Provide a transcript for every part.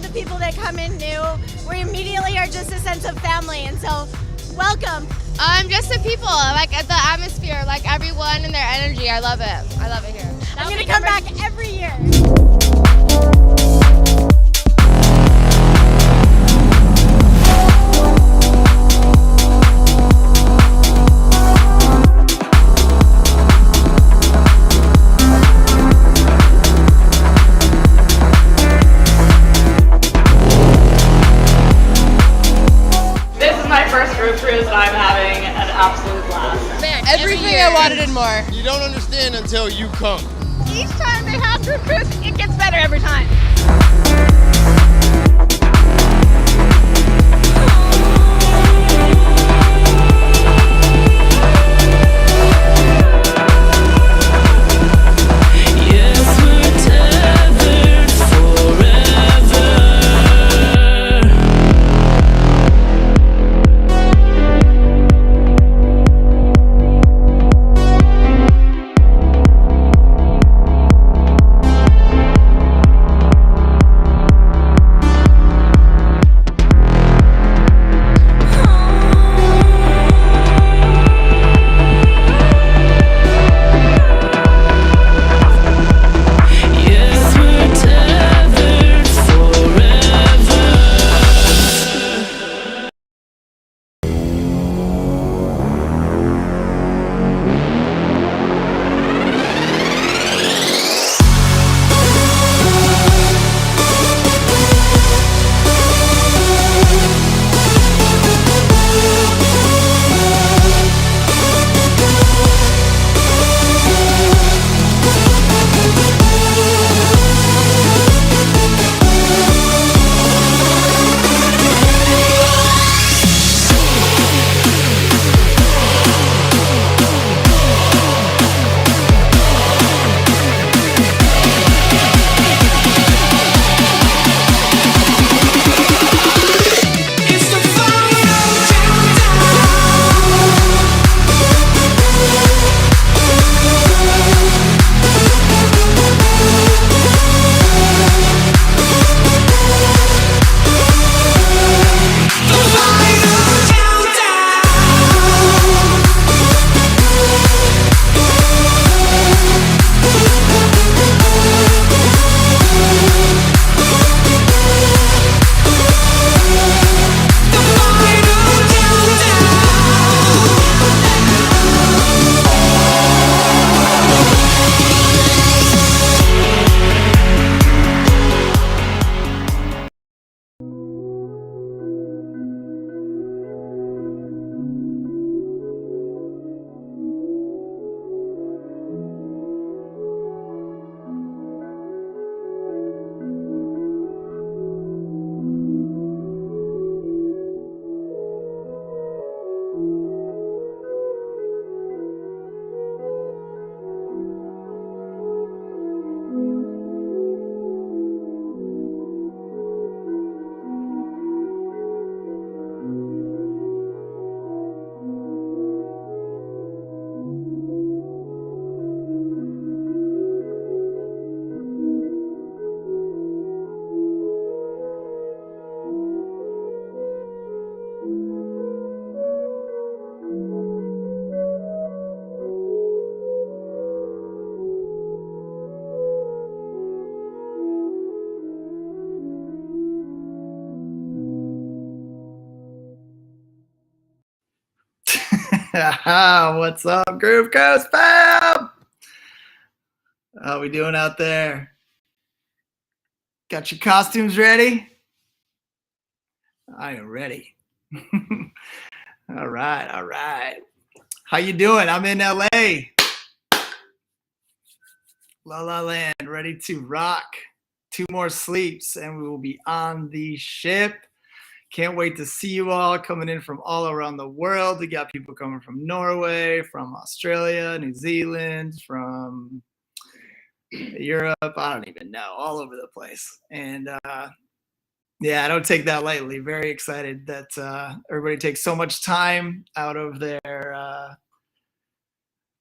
the people that come in new, we immediately are just a sense of family. And so, welcome. Just the people, like the atmosphere, like everyone and their energy. I love it. I love it here. I'm gonna come back every year. This is my first group cruise and I'm having an absolute blast. Man, everything I wanted and more. You don't understand until you come. Each time they have group cruise, it gets better every time. What's up, Groove Coast fam? How we doing out there? Got your costumes ready? I am ready. All right. How you doing? I'm in LA. La La Land, ready to rock. 2 more sleeps and we will be on the ship. Can't wait to see you all coming in from all around the world. We got people coming from Norway, from Australia, New Zealand, from Europe. I don't even know, all over the place. And yeah, I don't take that lightly. Very excited that everybody takes so much time out of their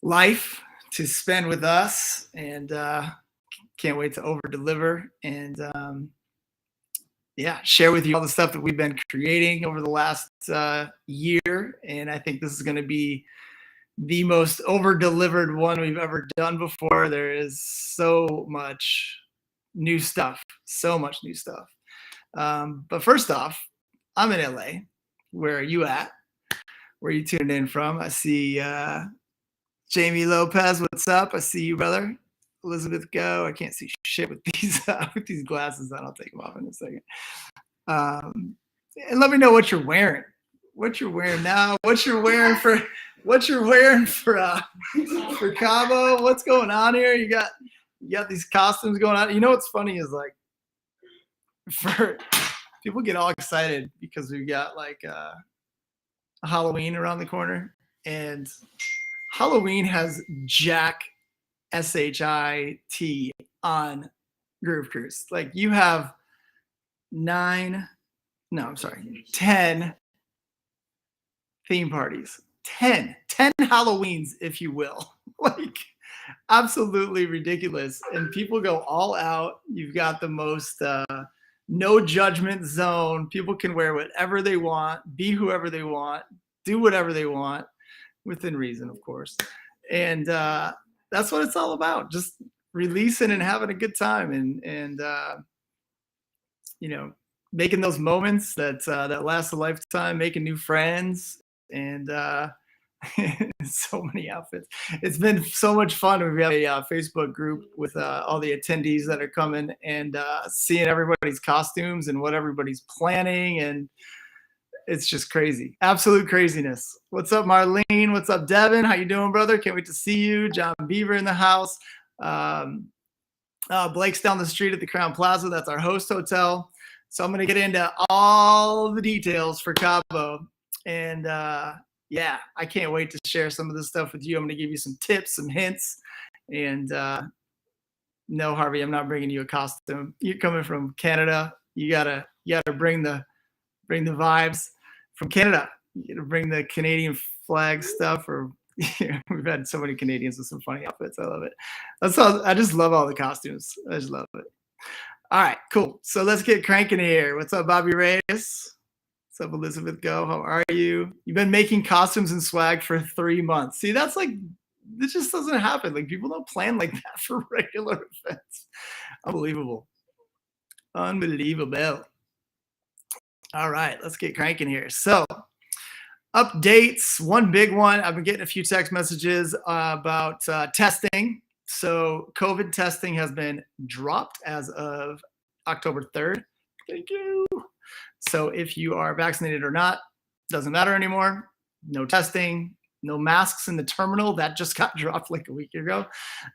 life to spend with us, and can't wait to over deliver. And yeah, share with you all the stuff that we've been creating over the last year. And I think this is going to be the most over-delivered one we've ever done before. There is so much new stuff, so much new stuff. But first off, I'm in LA. Where are you at? Where are you tuned in from? I see Jamie Lopez. What's up? I see you, brother. Elizabeth Go. I can't see shit with these glasses on. I'll take them off in a second. And let me know what you're wearing. What you're wearing now? What you're wearing for Cabo? What's going on here? You got these costumes going on. You know what's funny is like, for people get all excited because we've got like Halloween around the corner, and Halloween has Jack SHIT on Groove Cruise. Like you have 10 theme parties, 10 Halloweens, if you will. Like absolutely ridiculous. And people go all out. You've got the most no judgment zone. People can wear whatever they want, be whoever they want, do whatever they want, within reason, of course. And that's what it's all about. Just releasing and having a good time, and you know, making those moments that last a lifetime, making new friends, and so many outfits. It's been so much fun. We have a Facebook group with all the attendees that are coming, and seeing everybody's costumes and what everybody's planning, and it's just crazy. Absolute craziness. What's up, Marlene? What's up, Devin? How you doing, brother? Can't wait to see you. John Beaver in the house. Blake's down the street at the Crown Plaza. That's our host hotel. So I'm going to get into all the details for Cabo. And yeah, I can't wait to share some of this stuff with you. I'm going to give you some tips, some hints. And no, Harvey, I'm not bringing you a costume. You're coming from Canada. You gotta bring the vibes from Canada. You gotta bring the Canadian flag stuff. Or we've had so many Canadians with some funny outfits. I love it. I just love all the costumes. I just love it. All right, cool. So let's get cranking here. What's up, Bobby Reyes? What's up, Elizabeth Go? How are you? You've been making costumes and swag for 3 months. See, that's like, this just doesn't happen. Like people don't plan like that for regular events. Unbelievable. Unbelievable. All right, let's get cranking here. So updates, one big one. I've been getting a few text messages about testing. So COVID testing has been dropped as of October 3rd. Thank you. So if you are vaccinated or not, doesn't matter anymore. No testing, no masks in the terminal. That just got dropped like a week ago.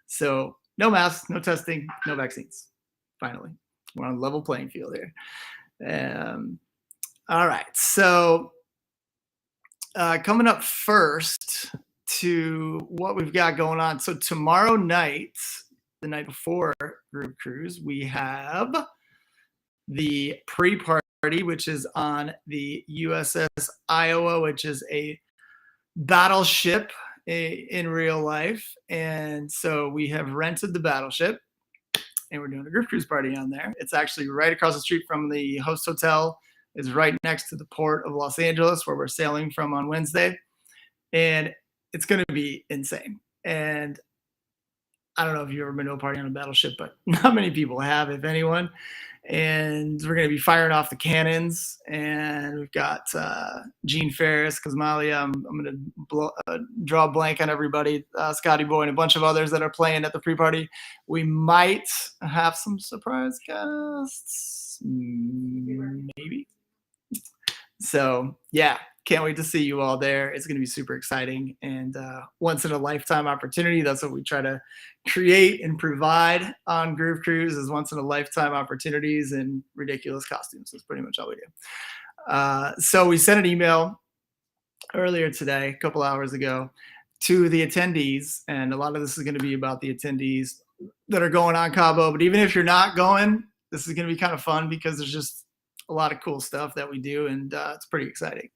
So no masks, no testing, no vaccines. Finally, we're on a level playing field here. All right, so coming up first to what we've got going on. So tomorrow night, the night before Groove Cruise, we have the pre-party, which is on the USS Iowa, which is a battleship in real life. And so we have rented the battleship, and we're doing a Groove Cruise party on there. It's actually right across the street from the host hotel. It's right next to the port of Los Angeles, where we're sailing from on Wednesday. And it's going to be insane. And I don't know if you've ever been to a party on a battleship, but not many people have, if anyone. And we're going to be firing off the cannons. And we've got Gene Ferris, Kazmalia. I'm going to draw a blank on everybody. Scotty Boy and a bunch of others that are playing at the pre-party. We might have some surprise guests. Maybe. So, yeah. Can't wait to see you all there. It's going to be super exciting and once in a lifetime opportunity. That's what we try to create and provide on Groove Cruise, is once in a lifetime opportunities and ridiculous costumes. That's pretty much all we do. So we sent an email earlier today, a couple hours ago, to the attendees, and a lot of this is going to be about the attendees that are going on Cabo. But even if you're not going, this is going to be kind of fun because there's just a lot of cool stuff that we do, and it's pretty exciting.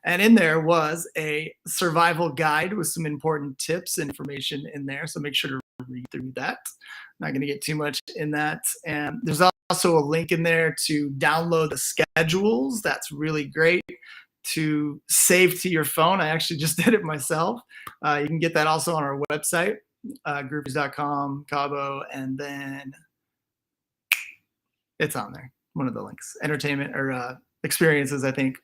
And in there was a survival guide with some important tips and information in there. So make sure to read through that. Not going to get too much in that. And there's also a link in there to download the schedules. That's really great to save to your phone. I actually just did it myself. You can get that also on our website, groupies.com, Cabo, and then it's on there. One of the links, entertainment or experiences, I think.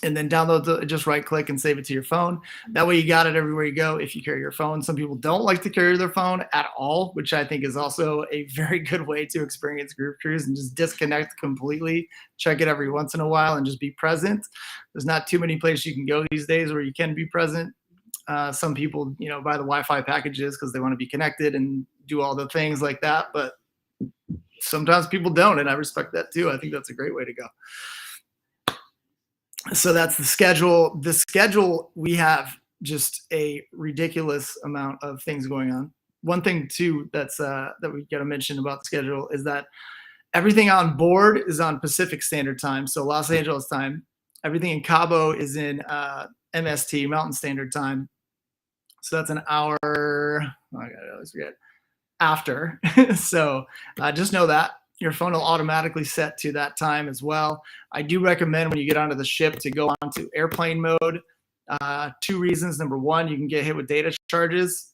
And then download just right click and save it to your phone. That way you got it everywhere you go if you carry your phone. Some people don't like to carry their phone at all, which I think is also a very good way to experience Groove Cruise and just disconnect completely. Check it every once in a while and just be present. There's not too many places you can go these days where you can be present. Some people, buy the Wi-Fi packages because they want to be connected and do all the things like that. But sometimes people don't, and I respect that too. I think that's a great way to go. So that's the schedule. The schedule, we have just a ridiculous amount of things going on. One thing too that we got to mention about the schedule is that everything on board is on Pacific Standard Time, so Los Angeles time. Everything in Cabo is in MST, Mountain Standard Time. So that's an hour. I always forget. After. So just know that. Your phone will automatically set to that time as well. I do recommend when you get onto the ship to go onto airplane mode. 2 reasons. Number one, you can get hit with data charges.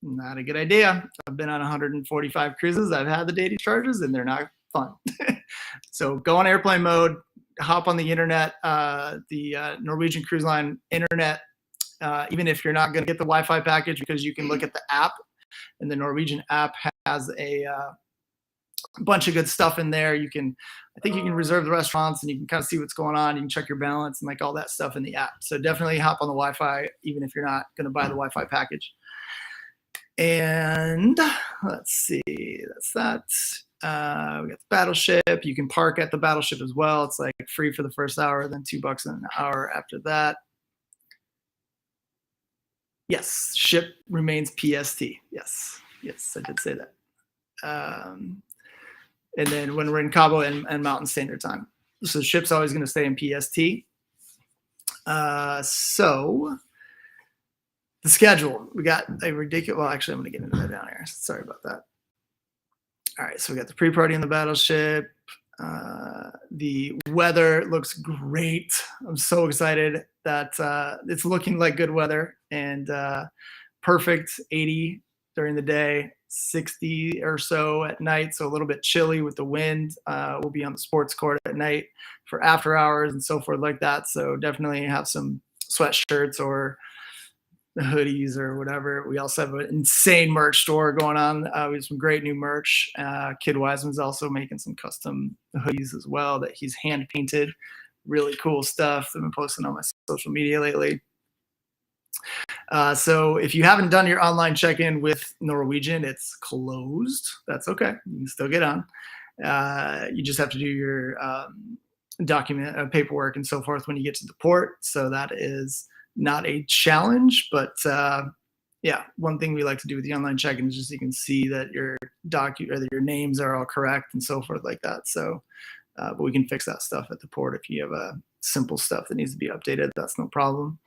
Not a good idea. I've been on 145 cruises. I've had the data charges and they're not fun. So go on airplane mode, hop on the internet, the Norwegian Cruise Line internet, even if you're not going to get the Wi-Fi package, because you can look at the app, and the Norwegian app has a bunch of good stuff in there. I think you can reserve the restaurants and you can kind of see what's going on. You can check your balance and like all that stuff in the app. So definitely hop on the Wi-Fi, even if you're not going to buy the Wi-Fi package. And let's see, that's that. We got the Battleship. You can park at the Battleship as well. It's like free for the first hour, then $2 an hour after that. Yes, ship remains PST. Yes, I did say that. And then when we're in Cabo and Mountain Standard Time. So the ship's always going to stay in PST. So the schedule, we got a ridiculous, well, actually, I'm going to get into that down here. Sorry about that. All right, so we got the pre-party on the Battleship. The weather looks great. I'm so excited that it's looking like good weather and perfect 80 during the day, 60 or so at night, so a little bit chilly with the wind. We'll be on the sports court at night for after hours and so forth like that. So definitely have some sweatshirts or hoodies or whatever. We also have an insane merch store going on. We have some great new merch. Kid Wiseman's also making some custom hoodies as well that he's hand painted. Really cool stuff. I've been posting on my social media lately. So if you haven't done your online check-in with Norwegian, it's closed. That's okay. You can still get on. You just have to do your document paperwork and so forth when you get to the port. So that is not a challenge, but yeah, one thing we like to do with the online check-in is just you can see that your your names are all correct and so forth like that. So, but we can fix that stuff at the port if you have simple stuff that needs to be updated. That's no problem.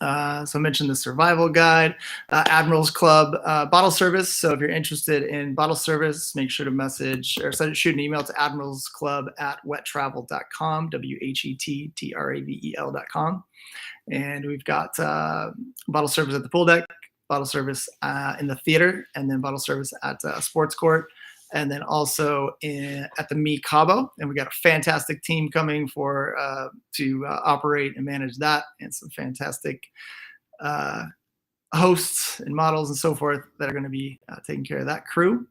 So I mentioned the survival guide, Admirals Club bottle service. So if you're interested in bottle service, make sure to message or shoot an email to admiralsclub@wettravel.com, WHETTRAVEL.com. And we've got bottle service at the pool deck, bottle service in the theater, and then bottle service at sports court, and then also at the Mi Cabo. And we got a fantastic team coming to operate and manage that, and some fantastic hosts and models and so forth that are going to be taking care of that crew.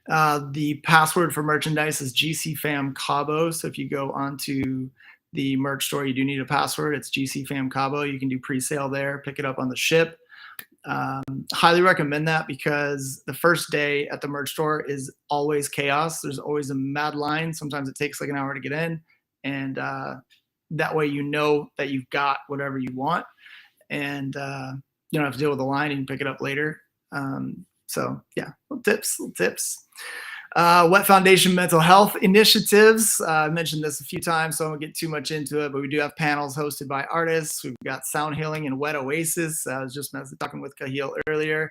The password for merchandise is GCFAM Cabo. So if you go onto the merch store, you do need a password. It's GCFAM Cabo. You can do pre-sale there, pick it up on the ship. Highly recommend that because the first day at the merch store is always chaos. There's always a mad line. Sometimes it takes like an hour to get in. And that way you know that you've got whatever you want. And you don't have to deal with the line. You can pick it up later. So yeah, little tips. Wet Foundation mental health initiatives. I mentioned this a few times, so I won't get too much into it, but we do have panels hosted by artists. We've got Sound Healing and Wet Oasis. I was just talking with Kahil earlier.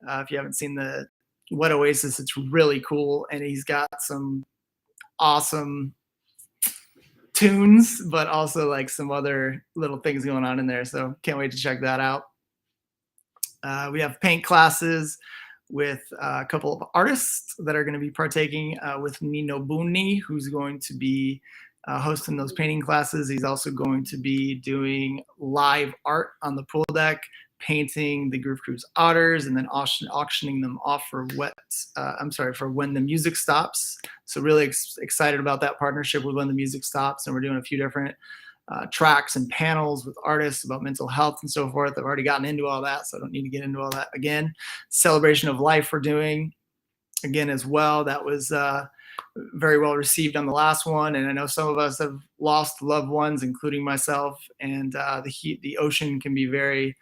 If you haven't seen the Wet Oasis, it's really cool, and he's got some awesome tunes, but also like some other little things going on in there. So can't wait to check that out. We have paint classes with a couple of artists that are going to be partaking with Nino Buni, who's going to be hosting those painting classes. He's also going to be doing live art on the pool deck, painting the Groove Cruise otters, and then auctioning them off for for When the Music Stops. So really excited about that partnership with When the Music Stops, and we're doing a few different tracks and panels with artists about mental health and so forth. I've already gotten into all that, so I don't need to get into all that again. Celebration of Life we're doing again as well. That was very well received on the last one, and I know some of us have lost loved ones, including myself, and the ocean can be very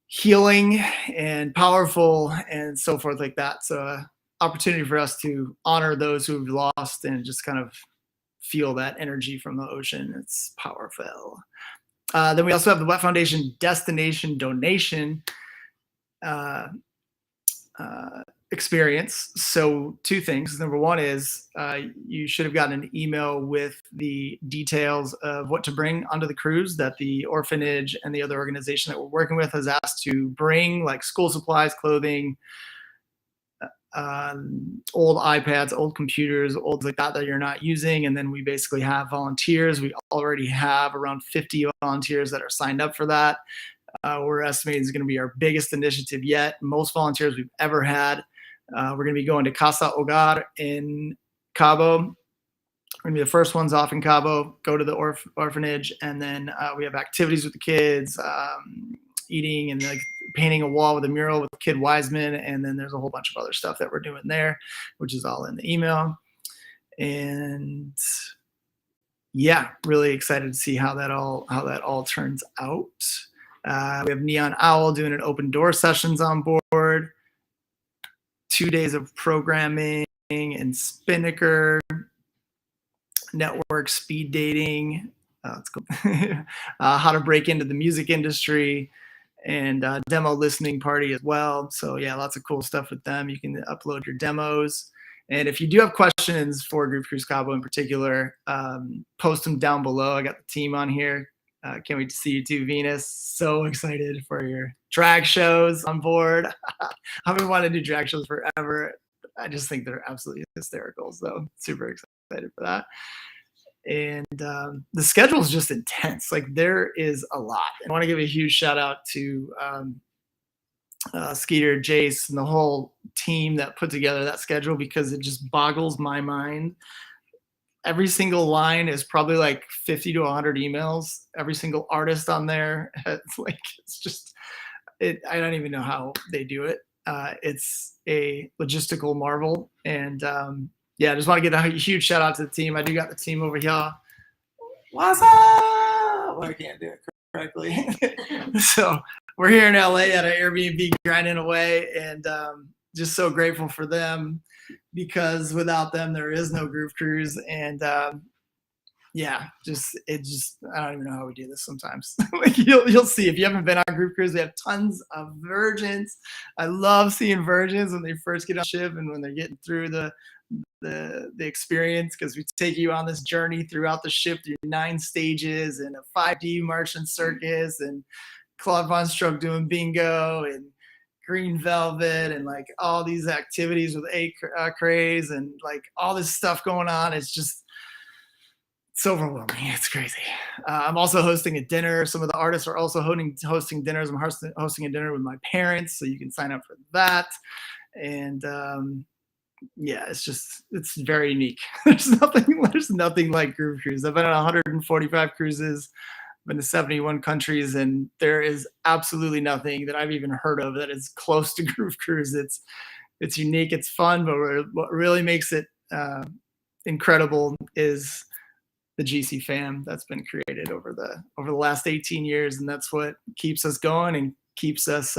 healing and powerful and so forth like that. So opportunity for us to honor those who've lost and just kind of feel that energy from the ocean. It's powerful. Then we also have the Wet Foundation Destination Donation experience. So two things. Number one is you should have gotten an email with the details of what to bring onto the cruise that the orphanage and the other organization that we're working with has asked to bring, like school supplies, clothing, old iPads, old computers, old like that you're not using. And then we basically have volunteers. We already have around 50 volunteers that are signed up for that. We're estimating it's going to be our biggest initiative yet. Most volunteers we've ever had. We're going to be going to Casa Hogar in Cabo. We're going to be the first ones off in Cabo, go to the orphanage, and then we have activities with the kids, eating and like painting a wall with a mural with Kid Wiseman, and then there's a whole bunch of other stuff that we're doing there, which is all in the email. And yeah, really excited to see how that all turns out. We have Neon Owl doing an open door sessions on board, 2 days of programming and Spinnaker, network speed dating, let's go. How to break into the music industry, and demo listening party as well. So yeah, lots of cool stuff with them. You can upload your demos. And if you do have questions for Groove Cruise Cabo in particular, post them down below. I got the team on here. Can't wait to see you too, Venus. So excited for your drag shows on board. I've been wanting to do drag shows forever. I just think they're absolutely hysterical. So super excited for that. And the schedule is just intense. Like there is a lot. And I want to give a huge shout out to Skeeter, Jace, and the whole team that put together that schedule, because it just boggles my mind. Every single line is probably like 50 to 100 emails. Every single artist on there, it's just, I don't even know how they do it. It's a logistical marvel. And yeah, I just want to get a huge shout out to the team. I do got the team over here. What's up? Well, I can't do it correctly. So we're here in LA at an Airbnb grinding away, and just so grateful for them, because without them, there is no Groove Cruise. And yeah, I don't even know how we do this sometimes. Like you'll see if you haven't been on Groove Cruise. We have tons of virgins. I love seeing virgins when they first get on ship and when they're getting through the experience, because we take you on this journey throughout the ship through 9 stages and a 5D Martian circus and Claude Von Stroke doing bingo and Green Velvet and like all these activities with craze and like all this stuff going on. It's overwhelming. It's crazy. I'm also hosting a dinner. Some of the artists are also hosting dinners. I'm hosting a dinner with my parents, so you can sign up for that. And yeah, it's very unique. There's nothing like Groove Cruise. I've been on 145 cruises, been to 71 countries, and there is absolutely nothing that I've even heard of that is close to Groove Cruise. It's unique, it's fun, but what really makes it incredible is the GC fam that's been created over the last 18 years, and that's what keeps us going and keeps us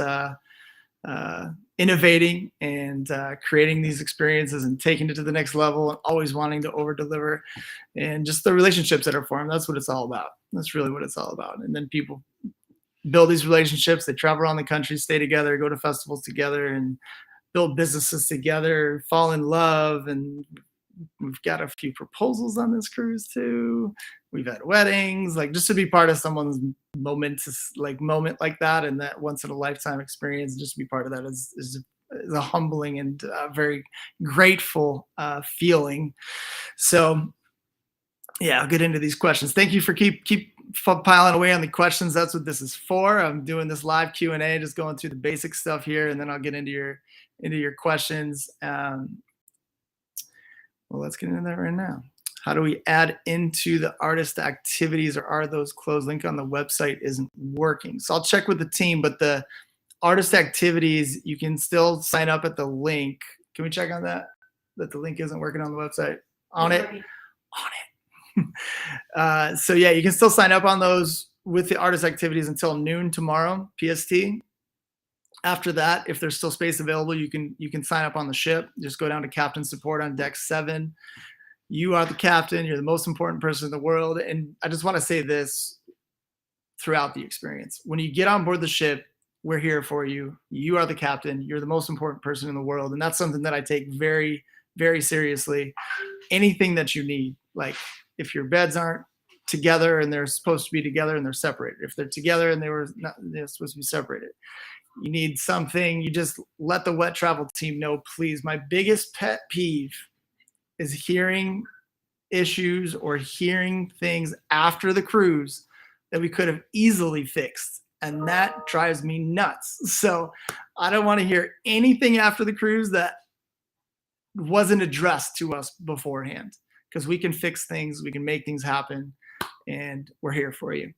innovating and creating these experiences and taking it to the next level and always wanting to over deliver, and just the relationships that are formed. That's what it's all about. That's really what it's all about. And then people build these relationships. They travel around the country, stay together, go to festivals together, and build businesses together, fall in love. And we've got a few proposals on this cruise too. We've had weddings, like just to be part of someone's momentous moment like that, and that once in a lifetime experience, just to be part of that is a humbling and very grateful feeling. So yeah, I'll get into these questions. Thank you for keep piling away on the questions. That's what this is for. I'm doing this live Q&A, just going through the basic stuff here, and then I'll get into your questions. Well, let's get into that right now. How do we add into the artist activities, or are those closed? Link on the website isn't working. So I'll check with the team, but the artist activities, you can still sign up at the link. Can we check on that? That the link isn't working on the website? On it? So yeah, you can still sign up on those with the artist activities until noon tomorrow, PST. After that, if there's still space available, you can sign up on the ship. Just go down to Captain Support on deck 7. You are the captain. You're the most important person in the world. And I just want to say this throughout the experience. When you get on board the ship, we're here for you. You are the captain. You're the most important person in the world. And that's something that I take very, very seriously. Anything that you need, like if your beds aren't together and they're supposed to be together and they're separated, if they're together and they're supposed to be separated, you need something, you just let the wet travel team know, please. My biggest pet peeve is hearing issues or hearing things after the cruise that we could have easily fixed. And that drives me nuts. So I don't want to hear anything after the cruise that wasn't addressed to us beforehand, because we can fix things, we can make things happen, and we're here for you.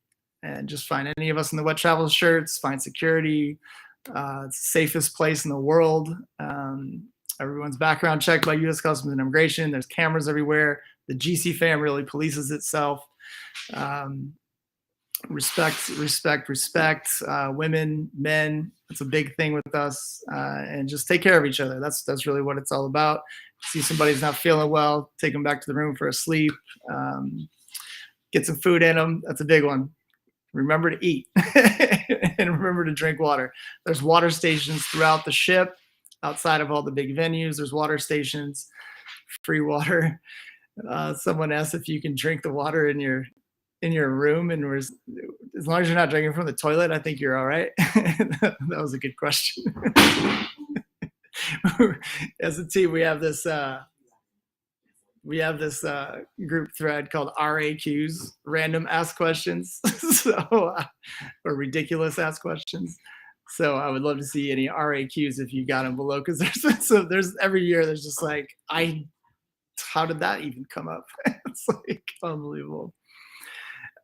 And just find any of us in the wet travel shirts, find security. It's the safest place in the world. Everyone's background checked by U.S. Customs and Immigration. There's cameras everywhere. The GC fam really polices itself. Respect. Women, men. It's a big thing with us. And just take care of each other. That's really what it's all about. See somebody's not feeling well, take them back to the room for a sleep. Get some food in them. That's a big one. Remember to eat and remember to drink water. There's water stations throughout the ship. Outside of all the big venues, there's water stations, free water. Someone asked if you can drink the water in your room, and as long as you're not drinking from the toilet, I think you're all right. That was a good question. As a team, we have this group thread called RAQs, random ask questions, or ridiculous ask questions. So I would love to see any RAQs if you got them below, because there's every year there's just like, how did that even come up? It's like unbelievable.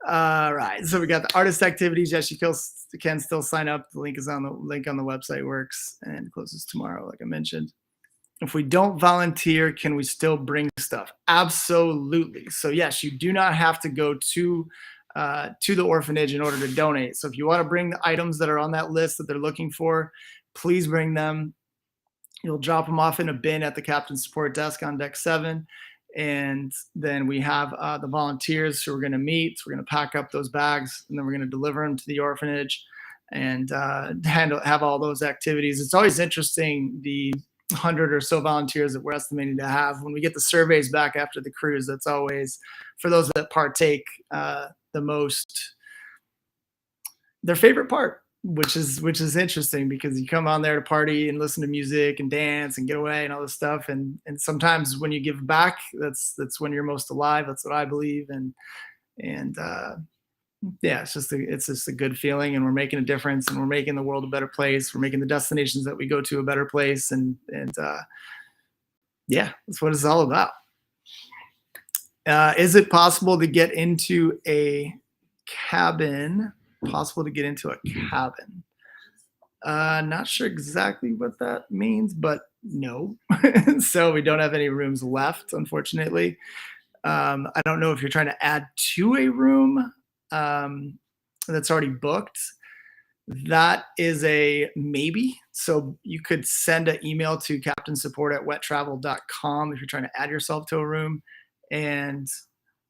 All right, so we got the artist activities. Yes, you can still sign up. The link on the website works, and closes tomorrow, like I mentioned. If we don't volunteer, can we still bring stuff? Absolutely. So yes, you do not have to go to the orphanage in order to donate. So if you want to bring the items that are on that list that they're looking for, please bring them. You'll drop them off in a bin at the Captain's Support Desk on deck 7. And then we have the volunteers who we're going to meet. So we're going to pack up those bags, and then we're going to deliver them to the orphanage and have all those activities. It's always interesting, the 100 or so volunteers that we're estimating to have. When we get the surveys back after the cruise, that's always, for those that partake, the most, their favorite part, which is interesting, because you come on there to party and listen to music and dance and get away and all this stuff. And sometimes when you give back, that's when you're most alive. That's what I believe. And yeah, it's just a good feeling, and we're making a difference, and we're making the world a better place. We're making the destinations that we go to a better place. And yeah, that's what it's all about. Is it possible to get into a cabin? Possible to get into a cabin? Not sure exactly what that means, but no. So we don't have any rooms left, unfortunately. I don't know if you're trying to add to a room that's already booked. That is a maybe. So you could send an email to captainsupport@wettravel.com if you're trying to add yourself to a room, and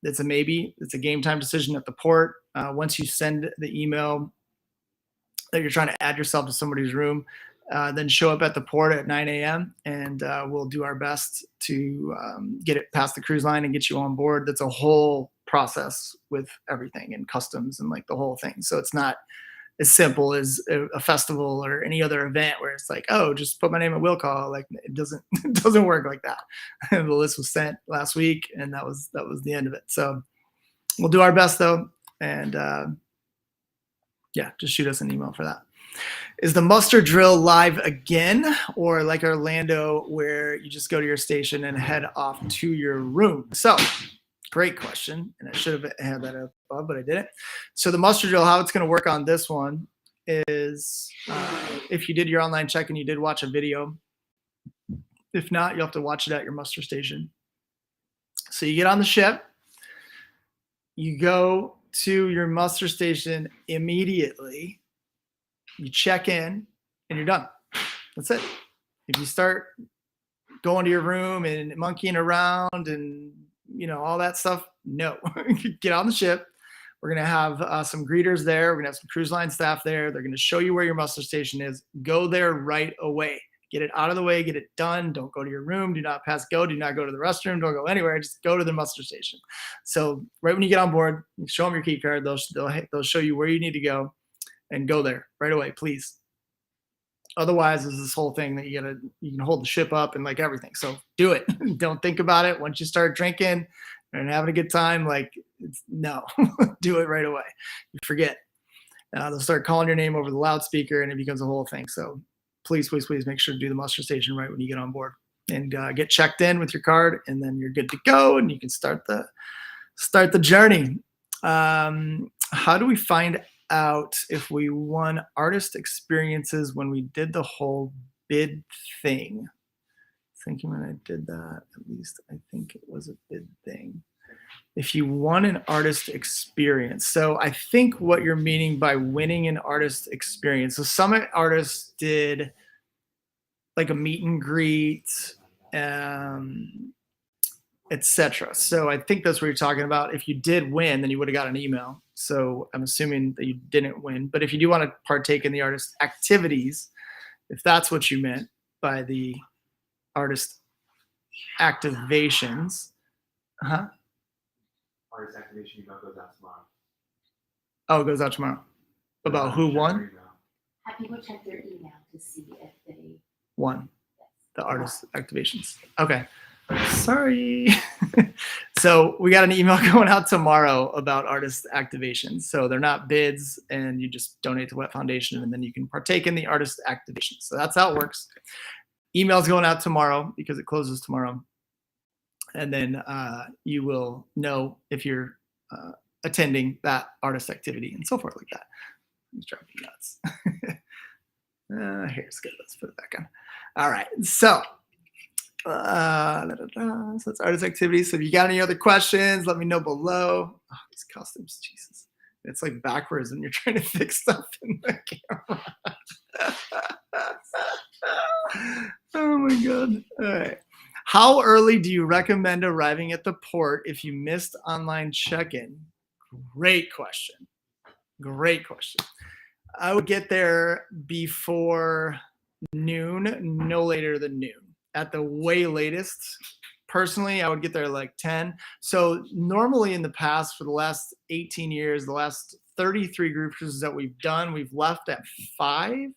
it's a maybe. It's a game time decision at the port. Once you send the email that you're trying to add yourself to somebody's room, then show up at the port at 9 a.m. and we'll do our best to get it past the cruise line and get you on board. That's a whole process with everything and customs and like the whole thing. So it's not as simple as a festival or any other event where it's like, oh, just put my name at will call. Like it doesn't it doesn't work like that. The list was sent last week, and that was the end of it. So we'll do our best though, and yeah, just shoot us an email for that. Is the muster drill live again, or like Orlando, where you just go to your station and head off to your room? So great question, and I should have had that up above, but I didn't. So the muster drill, how it's going to work on this one is if you did your online check and you did watch a video. If not, you'll have to watch it at your muster station. So you get on the ship, you go to your muster station immediately, you check in, and you're done. That's it. If you start going to your room and monkeying around and all that stuff, no. Get on the ship. We're going to have some greeters there. We're going to have some cruise line staff there. They're going to show you where your muster station is. Go there right away. Get it out of the way. Get it done. Don't go to your room. Do not pass go. Do not go to the restroom. Don't go anywhere. Just go to the muster station. So right when you get on board, you show them your key card. They'll show you where you need to go, and go there right away, please. Otherwise, there's this whole thing that you can hold the ship up and like everything. So do it. Don't think about it. Once you start drinking and having a good time, no, do it right away. You forget. They'll start calling your name over the loudspeaker, and it becomes a whole thing. So please make sure to do the muster station right when you get on board, and get checked in with your card, and then you're good to go, and you can start the journey. How do we find out if we won artist experiences when we did the whole bid thing? Thinking when I did that, at least I think it was a bid thing. If you won an artist experience. So I think what you're meaning by winning an artist experience. So some artists did like a meet and greet, etc. So I think that's what you're talking about. If you did win, then you would have got an email. So I'm assuming that you didn't win. But if you do want to partake in the artist activities, if that's what you meant by the artist activations, Artist activation email goes out tomorrow. Oh, it goes out tomorrow. About who won? Have people check their email to see if they Won the artist activations. Okay. Sorry. So we got an email going out tomorrow about artist activations. So they're not bids, and you just donate to Wet Foundation, and then you can partake in the artist activations. So that's how it works. Email's going out tomorrow because it closes tomorrow. And then you will know if you're attending that artist activity and so forth like that. It's driving me nuts. Here's good. Let's put it back on. All right. So, so it's artist activities. So if you got any other questions, let me know below. Oh, these costumes, Jesus. It's like backwards when you're trying to fix stuff in the camera. Oh my God. All right. How early do you recommend arriving at the port if you missed online check-in? Great question. Great question. I would get there before noon, no later than noon. At the way latest, personally, I would get there like 10. So normally in the past, for the last 18 years, the last 33 group cruises that we've done, we've left at 5.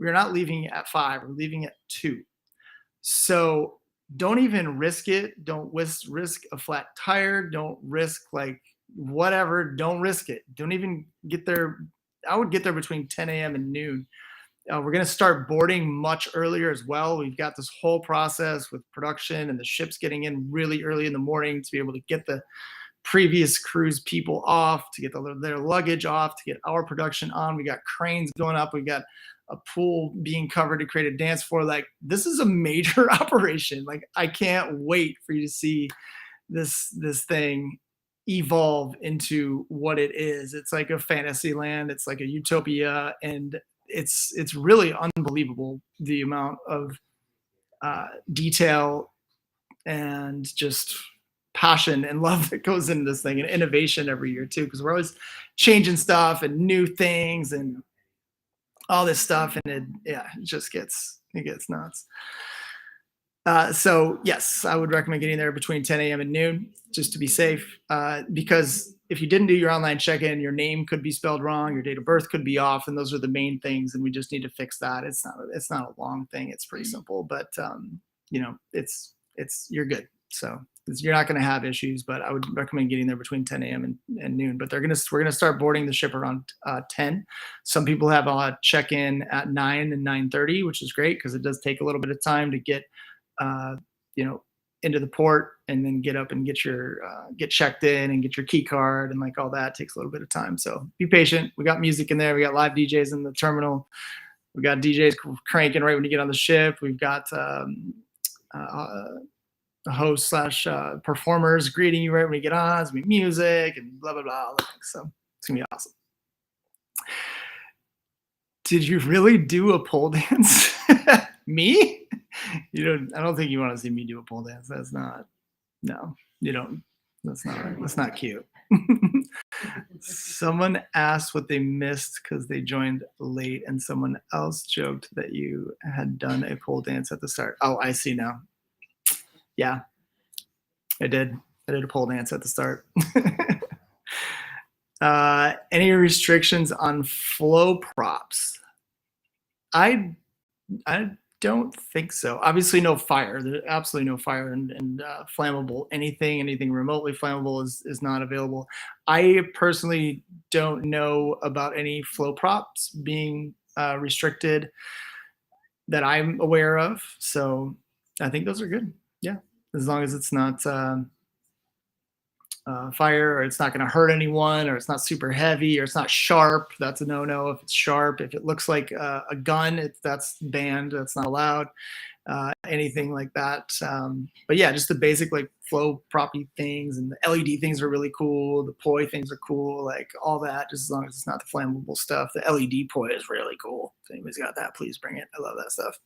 We're not leaving at 5. We're leaving at 2. So don't even risk it. Don't risk a flat tire. Don't risk like whatever. Don't risk it. Don't even get there. I would get there between 10 a.m. and noon. We're going to start boarding much earlier as well. We've got this whole process with production and the ships getting in really early in the morning to be able to get the previous cruise people off, to get their luggage off, to get our production on. We got cranes going up. We've got a pool being covered to create a dance floor. Like, this is a major operation. Like, I can't wait for you to see this thing evolve into what it is. It's like a fantasy land. It's like a utopia, and it's really unbelievable the amount of detail and just passion and love that goes into this thing, and innovation every year too, because we're always changing stuff and new things and all this stuff, and it just gets nuts. So yes, I would recommend getting there between 10 a.m. and noon just to be safe, because if you didn't do your online check-in, your name could be spelled wrong, your date of birth could be off, and those are the main things, and we just need to fix that. It's not a long thing. It's pretty simple, but you're good. So you're not going to have issues, but I would recommend getting there between 10 a.m. and noon. But we're going to start boarding the ship around 10. Some people have a check-in at 9 and 9:30, which is great because it does take a little bit of time to get into the port and then get up and get checked in and get your key card and like all that. It takes a little bit of time. So be patient. We got music in there. We got live DJs in the terminal. We got DJs cranking right when you get on the ship. We've got the host slash performers greeting you right when you get on. It's gonna be music and blah blah blah, all the things. So it's gonna be awesome. Did you really do a pole dance? Me? I don't think you want to see me do a pole dance. No, you don't. That's not cute. Someone asked what they missed because they joined late, and someone else joked that you had done a pole dance at the start. Oh, I see now. Yeah, I did a pole dance at the start. Any restrictions on flow props? I don't think so. Obviously, no fire. There's absolutely no fire and flammable. Anything remotely flammable is not available. I personally don't know about any flow props being restricted that I'm aware of. So I think those are good. Yeah, as long as it's not fire, or it's not going to hurt anyone, or it's not super heavy, or it's not sharp. That's a no-no. If it's sharp, if it looks like a gun, that's banned. That's not allowed. Anything like that. But yeah, just the basic like flow proppy things, and the LED things are really cool. The poi things are cool, like all that. Just as long as it's not the flammable stuff. The LED poi is really cool. If anybody's got that, please bring it. I love that stuff.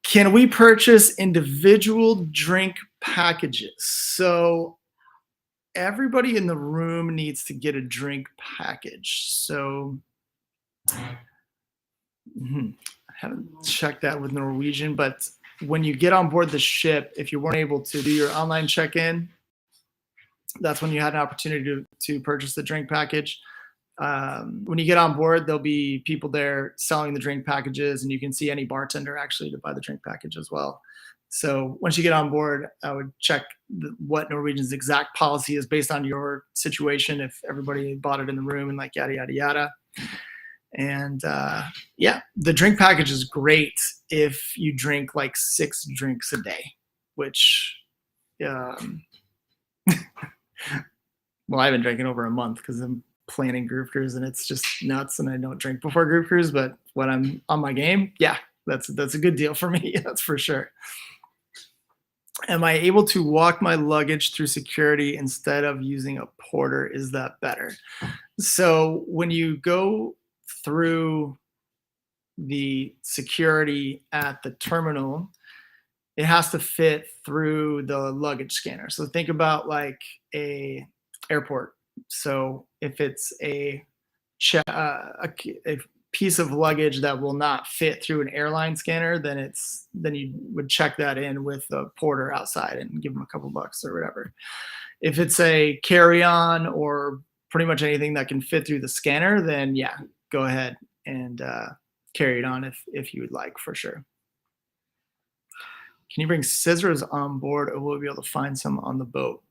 Can we purchase individual drink packages? So everybody in the room needs to get a drink package. So I haven't checked that with Norwegian, but when you get on board the ship, if you weren't able to do your online check-in, that's when you had an opportunity to purchase the drink package. When you get on board, there'll be people there selling the drink packages, and you can see any bartender actually to buy the drink package as well. So once you get on board, I would check what Norwegian's exact policy is based on your situation, if everybody bought it in the room and like yada, yada, yada. And yeah, the drink package is great if you drink like 6 drinks a day, which, well, I've been drinking over a month because I'm planning group cruise and it's just nuts, and I don't drink before group cruise, but when I'm on my game, yeah, that's a good deal for me. That's for sure. Am I able to walk my luggage through security instead of using a porter? Is that better? So when you go through the security at the terminal, it has to fit through the luggage scanner. So think about like a airport. So if it's a piece of luggage that will not fit through an airline scanner, then you would check that in with the porter outside and give them a couple bucks or whatever. If it's a carry-on or pretty much anything that can fit through the scanner, then yeah, go ahead and carry it on if you would like, for sure. Can you bring scissors on board, or will we be able to find some on the boat?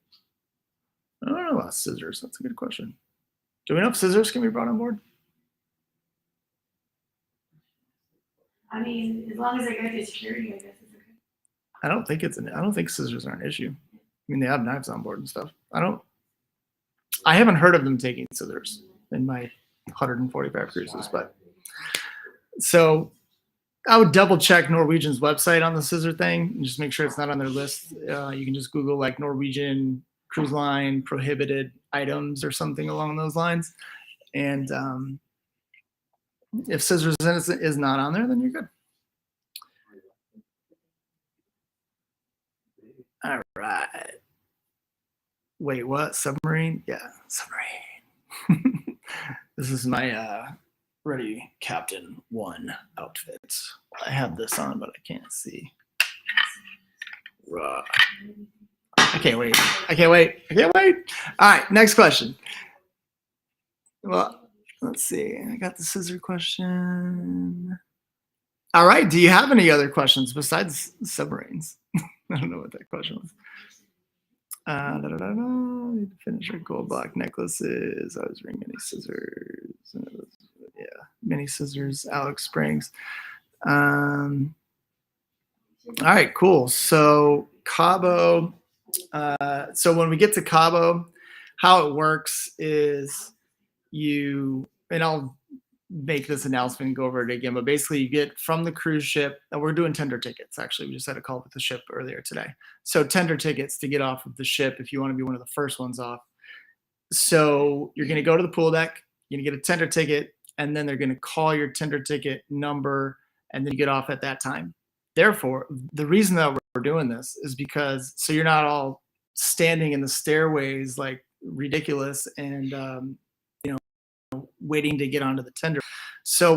I don't know about scissors. That's a good question. Do we know if scissors can be brought on board? I mean, as long as they go through security, I guess it's okay. I don't think scissors are an issue. I mean, they have knives on board and stuff. I haven't heard of them taking scissors in my 145 cruises, but so I would double check Norwegian's website on the scissor thing and just make sure it's not on their list. You can just Google like Norwegian cruise line prohibited items or something along those lines. And if Scissors Innocent is not on there, then you're good. All right. Wait, what? Submarine? Yeah, submarine. This is my Ready Captain 1 outfit. I have this on, but I can't see. I can't wait. I can't wait. I can't wait. All right, next question. Well, let's see. I got the scissor question. All right. Do you have any other questions besides submarines? I don't know what that question was. Need to finish our gold block necklaces. I was wearing mini scissors. Yeah, mini scissors. Alex Springs. All right, cool. So Cabo. So when we get to Cabo, how it works is and I'll make this announcement and go over it again, but basically you get from the cruise ship, and we're doing tender tickets. Actually, we just had a call with the ship earlier today. So tender tickets to get off of the ship if you want to be one of the first ones off. So you're going to go to the pool deck, you're going to get a tender ticket, and then they're going to call your tender ticket number, and then you get off at that time. Therefore, the reason that we're doing this is because so you're not all standing in the stairways like ridiculous and waiting to get onto the tender. So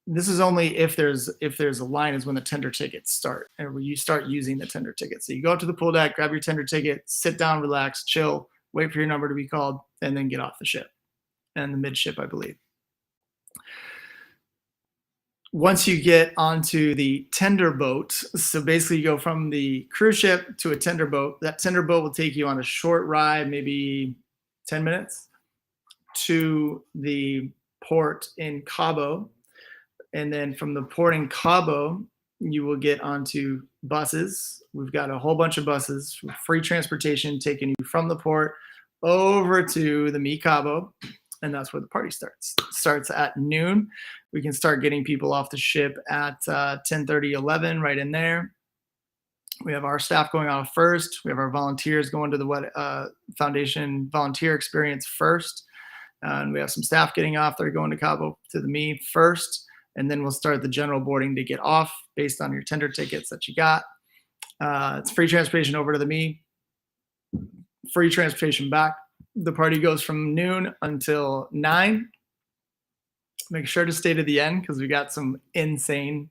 this is only if there's a line is when the tender tickets start and when you start using the tender ticket. So you go up to the pool deck, grab your tender ticket, sit down, relax, chill, wait for your number to be called, and then get off the ship and the midship, I believe. Once you get onto the tender boat, so basically you go from the cruise ship to a tender boat. That tender boat will take you on a short ride, maybe 10 minutes, to the port in Cabo. And then from the port in Cabo, you will get onto buses. We've got a whole bunch of buses, free transportation taking you from the port over to the Mi Cabo. And that's where the party starts. It starts at noon. We can start getting people off the ship at 10:30, 11, right in there. We have our staff going off first. We have our volunteers going to the Foundation volunteer experience first. And we have some staff getting off. They're going to Cabo to the Mi first. And then we'll start the general boarding to get off based on your tender tickets that you got. It's free transportation over to the Mi, free transportation back. The party goes from noon until 9. Make sure to stay to the end because we got some insane,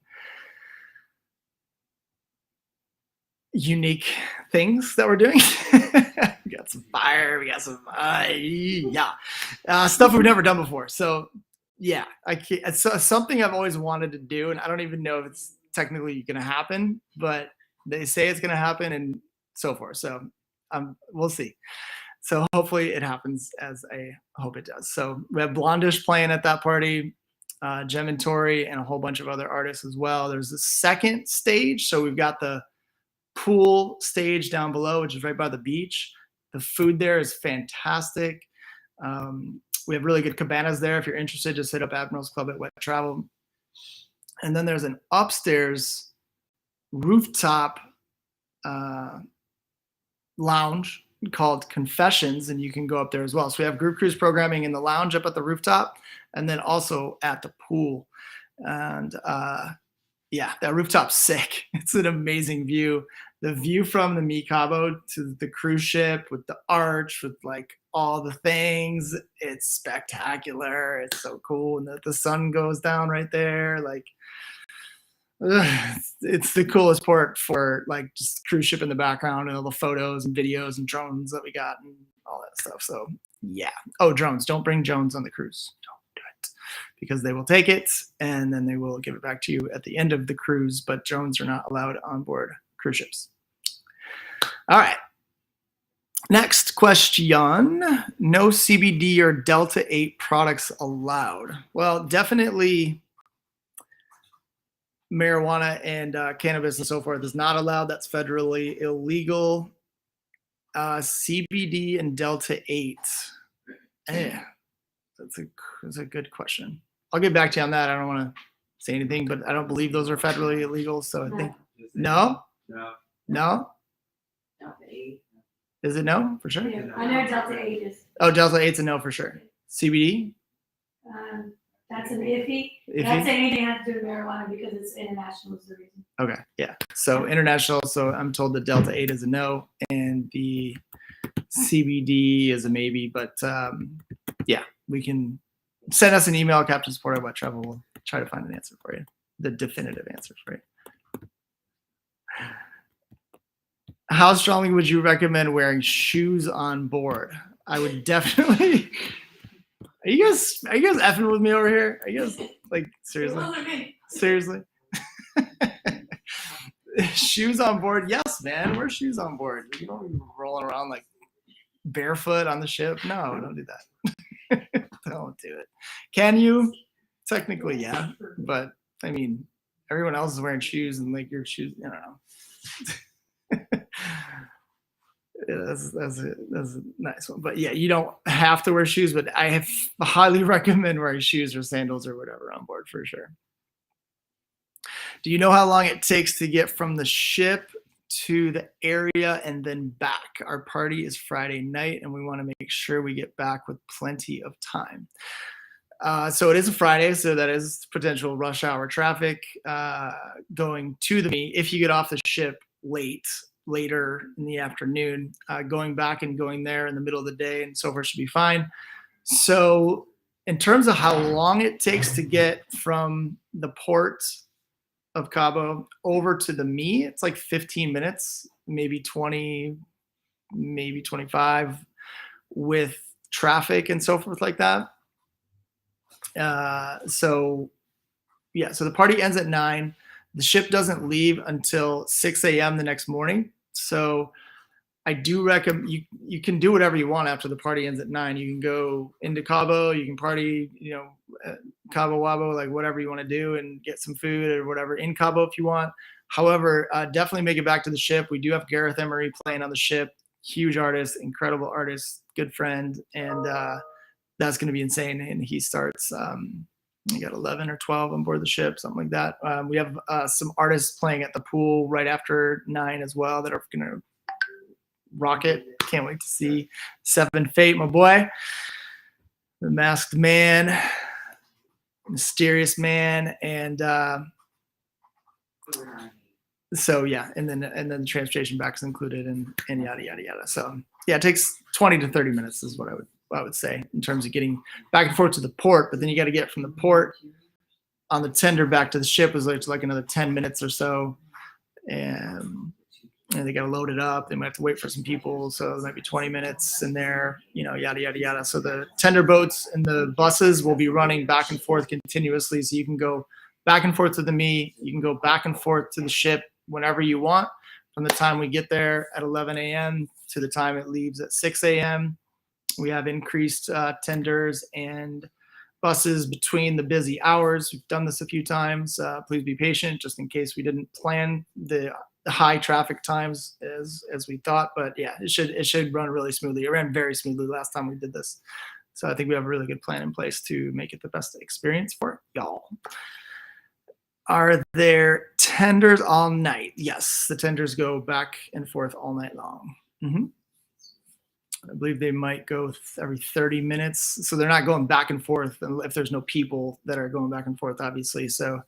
unique things that we're doing. We got some fire. We got some stuff we've never done before. So yeah, it's something I've always wanted to do, and I don't even know if it's technically going to happen, but they say it's going to happen, and so forth. So we'll see. So hopefully it happens as I hope it does. So we have Blondish playing at that party, Gem and Tori, and a whole bunch of other artists as well. There's a second stage. So we've got the pool stage down below, which is right by the beach. The food there is fantastic. We have really good cabanas there. If you're interested, just hit up Admirals Club at Wet Travel. And then there's an upstairs rooftop lounge called Confessions, and you can go up there as well. So we have group cruise programming in the lounge up at the rooftop, and then also at the pool. And yeah, that rooftop's sick. It's an amazing view. The view from the Mi Cabo to the cruise ship with the arch, with like all the things, it's spectacular. It's so cool. And the sun goes down right there. Like, it's the coolest port for like just cruise ship in the background and all the photos and videos and drones that we got and all that stuff. So yeah. Oh, drones. Don't bring drones on the cruise. Don't do it because they will take it and then they will give it back to you at the end of the cruise. But drones are not allowed on board cruise ships. All right. Next question. No CBD or Delta 8 products allowed. Well, definitely marijuana and cannabis and so forth is not allowed. That's federally illegal. CBD and Delta 8. That's a good question. I'll get back to you on that. I don't want to say anything, but I don't believe those are federally illegal. So I think no. No. No. Delta 8. Is it no for sure? Yeah, I know Delta 8 is. Oh, Delta 8's a no for sure. CBD? That's an iffy. Iffy? Can't say anything has to do with marijuana because it's international is the reason. Okay, yeah. So international, so I'm told the Delta 8 is a no, and the CBD is a maybe, but yeah, we can send us an email, Captain Support at Wet Travel. We'll try to find an answer for you, the definitive answer for you. How strongly would you recommend wearing shoes on board? I would definitely. Are you guys effing with me over here? Are you guys like seriously? Seriously? Shoes on board? Yes, man. Wear shoes on board. You don't be rolling around like barefoot on the ship. No, don't do that. Don't do it. Can you? Technically, yeah. But I mean, everyone else is wearing shoes and like your shoes. I don't know. Yeah, that's a nice one. But yeah, you don't have to wear shoes, but I highly recommend wearing shoes or sandals or whatever on board for sure. Do you know how long it takes to get from the ship to the area and then back? Our party is Friday night and we want to make sure we get back with plenty of time. So it is a Friday, so that is potential rush hour traffic going to the meet. If you get off the ship later in the afternoon, going back and going there in the middle of the day and so forth should be fine. So in terms of how long it takes to get from the port of Cabo over to the meet, it's like 15 minutes, maybe 20, maybe 25 with traffic and so forth like that. So yeah, so the party ends at 9. The ship doesn't leave until 6 a.m. the next morning. So I do recommend you can do whatever you want after the party ends at 9. You can go into Cabo, you can party, Cabo Wabo, like whatever you want to do and get some food or whatever in Cabo if you want. However, definitely make it back to the ship. We do have Gareth Emery playing on the ship. Huge artist, incredible artist, good friend. And that's going to be insane. And he starts, we got 11 or 12 on board the ship, something like that. We have some artists playing at the pool right after 9 as well that are going to rock it. Can't wait to see Seven Fate, my boy. The Masked Man, Mysterious Man, and so yeah, and then the transportation back is included and yada yada yada. So yeah, it takes 20 to 30 minutes is what I would say in terms of getting back and forth to the port, but then you got to get from the port on the tender back to the ship is like another 10 minutes or so. And they got to load it up. They might have to wait for some people. So it might be 20 minutes in there, yada, yada, yada. So the tender boats and the buses will be running back and forth continuously. So you can go back and forth to the meet. You can go back and forth to the ship whenever you want from the time we get there at 11 a.m. to the time it leaves at 6 a.m. We have increased tenders and buses between the busy hours. We've done this a few times. Please be patient just in case we didn't plan the high traffic times as we thought. But yeah, it should run really smoothly. It ran very smoothly last time we did this. So I think we have a really good plan in place to make it the best experience for y'all. Are there tenders all night? Yes, the tenders go back and forth all night long. Mm-hmm. I believe they might go every 30 minutes. So they're not going back and forth if there's no people that are going back and forth, obviously. So I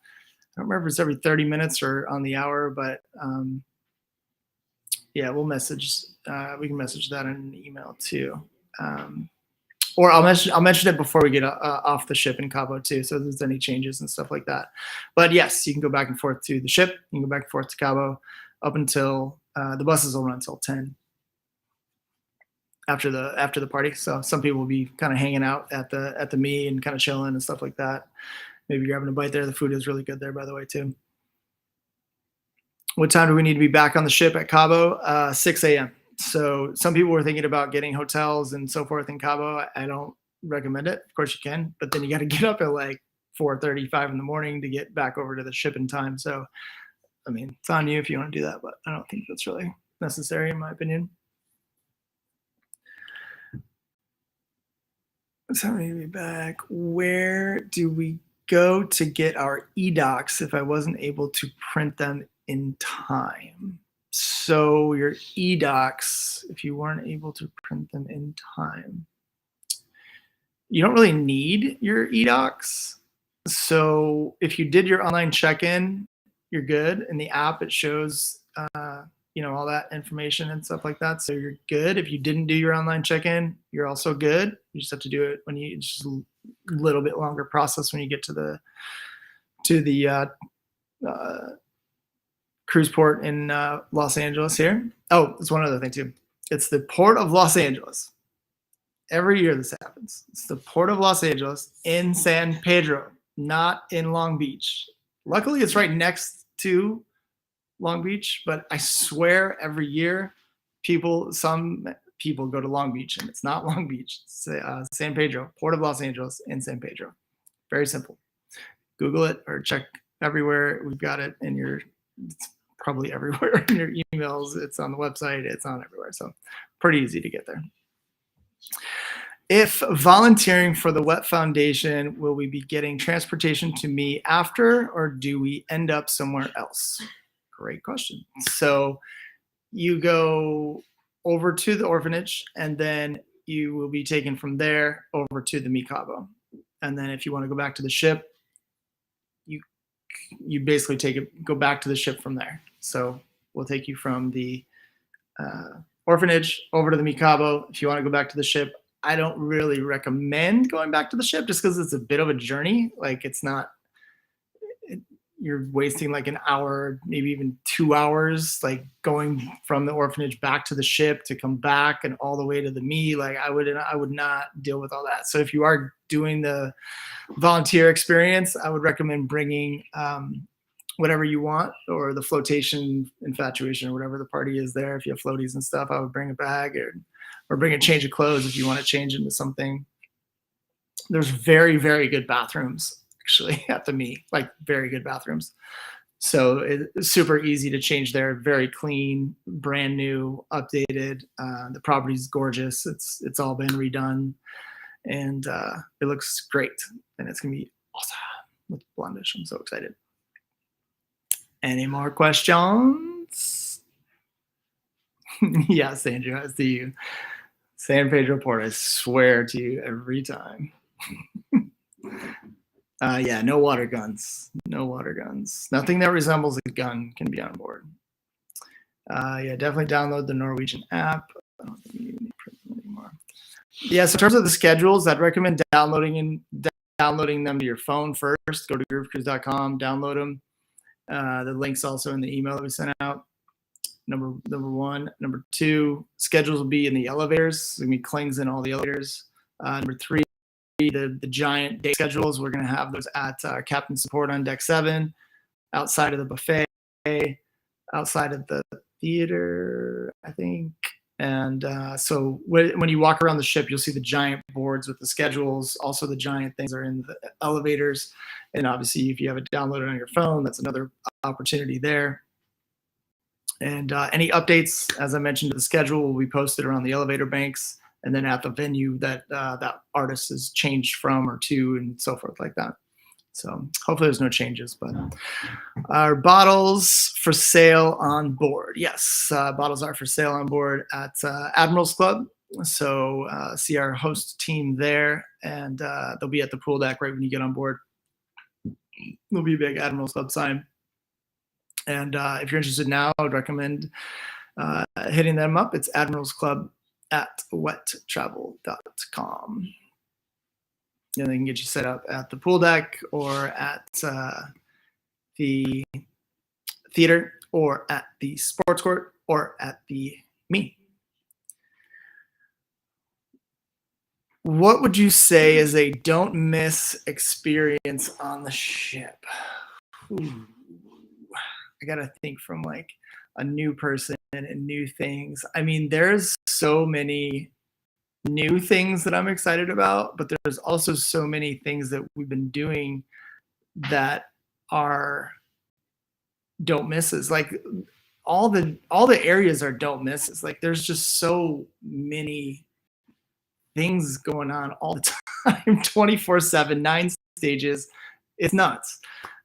don't remember if it's every 30 minutes or on the hour, but yeah, we'll message. We can message that in an email too. Or I'll mention it before we get off the ship in Cabo too. So if there's any changes and stuff like that. But yes, you can go back and forth to the ship. You can go back and forth to Cabo up until the buses will run until 10. After the party, so some people will be kind of hanging out at the meet and kind of chilling and stuff like that. Maybe grabbing a bite there. The food is really good there, by the way, too. What time do we need to be back on the ship at Cabo? 6 a.m. So some people were thinking about getting hotels and so forth in Cabo. I don't recommend it. Of course you can, but then you got to get up at like 4:35 in the morning to get back over to the ship in time. So, I mean, it's on you if you want to do that, but I don't think that's really necessary in my opinion. So I'm gonna be back. Where do we go to get our e-docs if I wasn't able to print them in time? So your eDocs, if you weren't able to print them in time, you don't really need your eDocs. So if you did your online check-in, you're good. In the app, it shows, all that information and stuff like that. So you're good. If you didn't do your online check-in, you're also good. You just have to do it it's just a little bit longer process when you get to the cruise port in Los Angeles here. Oh, there's one other thing too. It's the Port of Los Angeles. Every year this happens. It's the Port of Los Angeles in San Pedro, not in Long Beach. Luckily, it's right next to Long Beach, but I swear every year some people go to Long Beach, and it's not Long Beach. It's San Pedro, Port of Los Angeles in San Pedro. Very simple. Google it or check everywhere. We've got it it's probably everywhere in your emails. It's on the website. It's on everywhere. So pretty easy to get there. If volunteering for the WET Foundation, will we be getting transportation to me after, or do we end up somewhere else? Great question. So you go over to the orphanage, and then you will be taken from there over to the Mi Cabo. And then if you want to go back to the ship, you basically go back to the ship from there. So we'll take you from the orphanage over to the Mi Cabo. If you want to go back to the ship, I don't really recommend going back to the ship just because it's a bit of a journey. Like you're wasting like an hour, maybe even 2 hours, like going from the orphanage back to the ship to come back and all the way to the Mi. Like I would not deal with all that. So if you are doing the volunteer experience, I would recommend bringing whatever you want, or the flotation infatuation, or whatever the party is there. If you have floaties and stuff, I would bring a bag, or bring a change of clothes if you want to change into something. There's very, very good bathrooms actually at the Mi, like very good bathrooms. So it's super easy to change there. Very clean, brand new, updated. The property's gorgeous. It's all been redone, and it looks great. And it's gonna be awesome with Blondish. I'm so excited. Any more questions? Yes, Andrew, I see you. San Pedro Port, I swear to you every time. Yeah, no water guns. No water guns. Nothing that resembles a gun can be on board. Yeah, definitely download the Norwegian app. I don't think you need print anymore. Yeah, so in terms of the schedules, I'd recommend downloading them to your phone first. Go to groovecruise.com, download them. The link's also in the email that we sent out. Number one. Number two, schedules will be in the elevators. There's gonna be clings in all the elevators. Number three, the giant day schedules. We're gonna have those at Captain Support on deck 7, outside of the buffet, outside of the theater, I think. And so when you walk around the ship, you'll see the giant boards with the schedules. Also, the giant things are in the elevators. And obviously, if you have it downloaded on your phone, that's another opportunity there. And any updates, as I mentioned, to the schedule will be posted around the elevator banks, and then at the venue that that artist has changed from or to, and so forth like that. So hopefully there's no changes, but our bottles for sale on board. Yes, bottles are for sale on board at Admirals Club. So see our host team there, and they'll be at the pool deck right when you get on board. There'll be a big Admirals Club sign. And if you're interested now, I would recommend hitting them up. It's Admirals Club at wettravel.com. And they can get you set up at the pool deck, or at the theater, or at the sports court, or at the Mi. What would you say is a don't miss experience on the ship? Ooh. I gotta think from like a new person and new things. I mean, there's so many new things that I'm excited about, but there's also so many things that we've been doing that are don't misses. Like all the areas are don't misses. Like there's just so many things going on all the time, 24/7, 9 stages. It's nuts.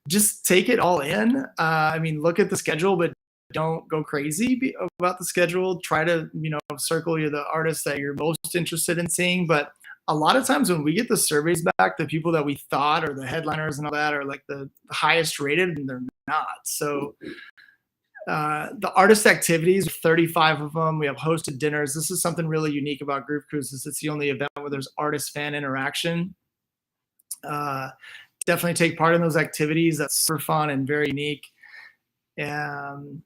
Just take it all in. I mean, look at the schedule, but don't go crazy about the schedule. Try to, circle the artists that you're most interested in seeing. But a lot of times when we get the surveys back, the people that we thought are the headliners and all that are like the highest rated, and they're not. So the artist activities, 35 of them. We have hosted dinners. This is something really unique about Groove Cruises. It's the only event where there's artist-fan interaction. Definitely take part in those activities. That's super fun and very unique. And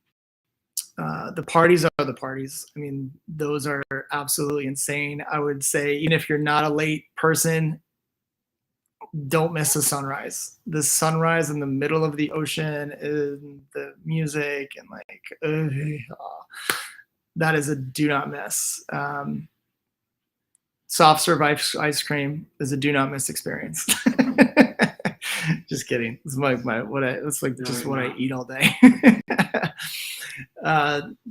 the parties are the parties. I mean, those are absolutely insane. I would say, even if you're not a late person, don't miss the sunrise. The sunrise in the middle of the ocean and the music and that is a do not miss. Soft serve ice cream is a do not miss experience. Just kidding. It's what I eat all day.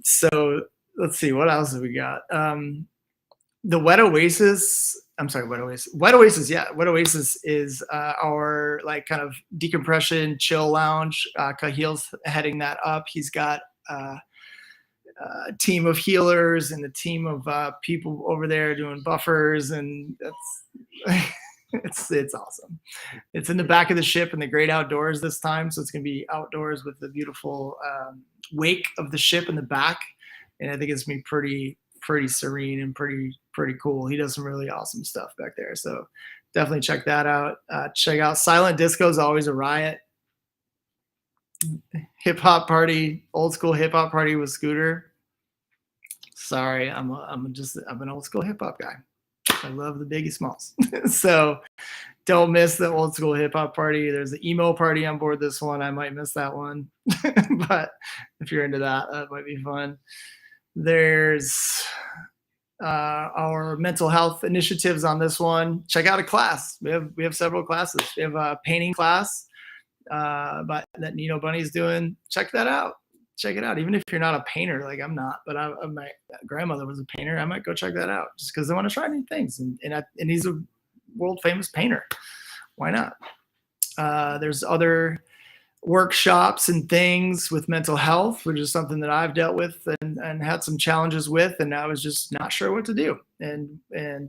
So let's see, what else have we got? The Wet Oasis. Wet Oasis is our kind of decompression chill lounge. Kahil's heading that up. He's got a team of healers and a team of people over there doing buffers, and it's awesome. It's in the back of the ship in the great outdoors this time, so it's going to be outdoors with the beautiful wake of the ship in the back, and I think it's going to be pretty serene and pretty cool. He does some really awesome stuff back there, so definitely check that out. Check out Silent Disco is always a riot. Hip hop party, old school hip hop party with Scooter. Sorry, I'm an old school hip hop guy. I love the Biggie Smalls. So don't miss the old school hip hop party. There's the emo party on board this one. I might miss that one, but if you're into that, that might be fun. There's our mental health initiatives on this one. Check out a class. We have several classes. We have a painting class that Nino Bunny's doing. Check that out. Check it out. Even if you're not a painter, like I'm not, but my grandmother was a painter. I might go check that out just because I want to try new things. And he's a world famous painter. Why not? There's other workshops and things with mental health, which is something that I've dealt with and had some challenges with, and I was just not sure what to do. And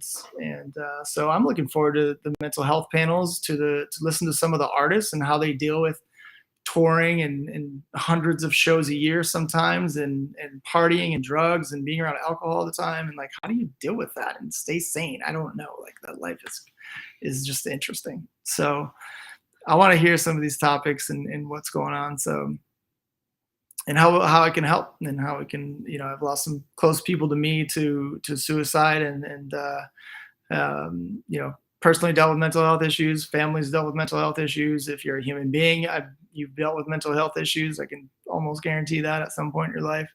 so I'm looking forward to the mental health panels, to listen to some of the artists and how they deal with touring and hundreds of shows a year sometimes, and partying and drugs and being around alcohol all the time, and how do you deal with that and stay sane? I don't know. That life is just interesting. So I want to hear some of these topics and what's going on. So, and how I can help, and how we can, I've lost some close people to me to suicide, and personally dealt with mental health issues. Families dealt with mental health issues. If you're a human being, you've dealt with mental health issues. I can almost guarantee that at some point in your life.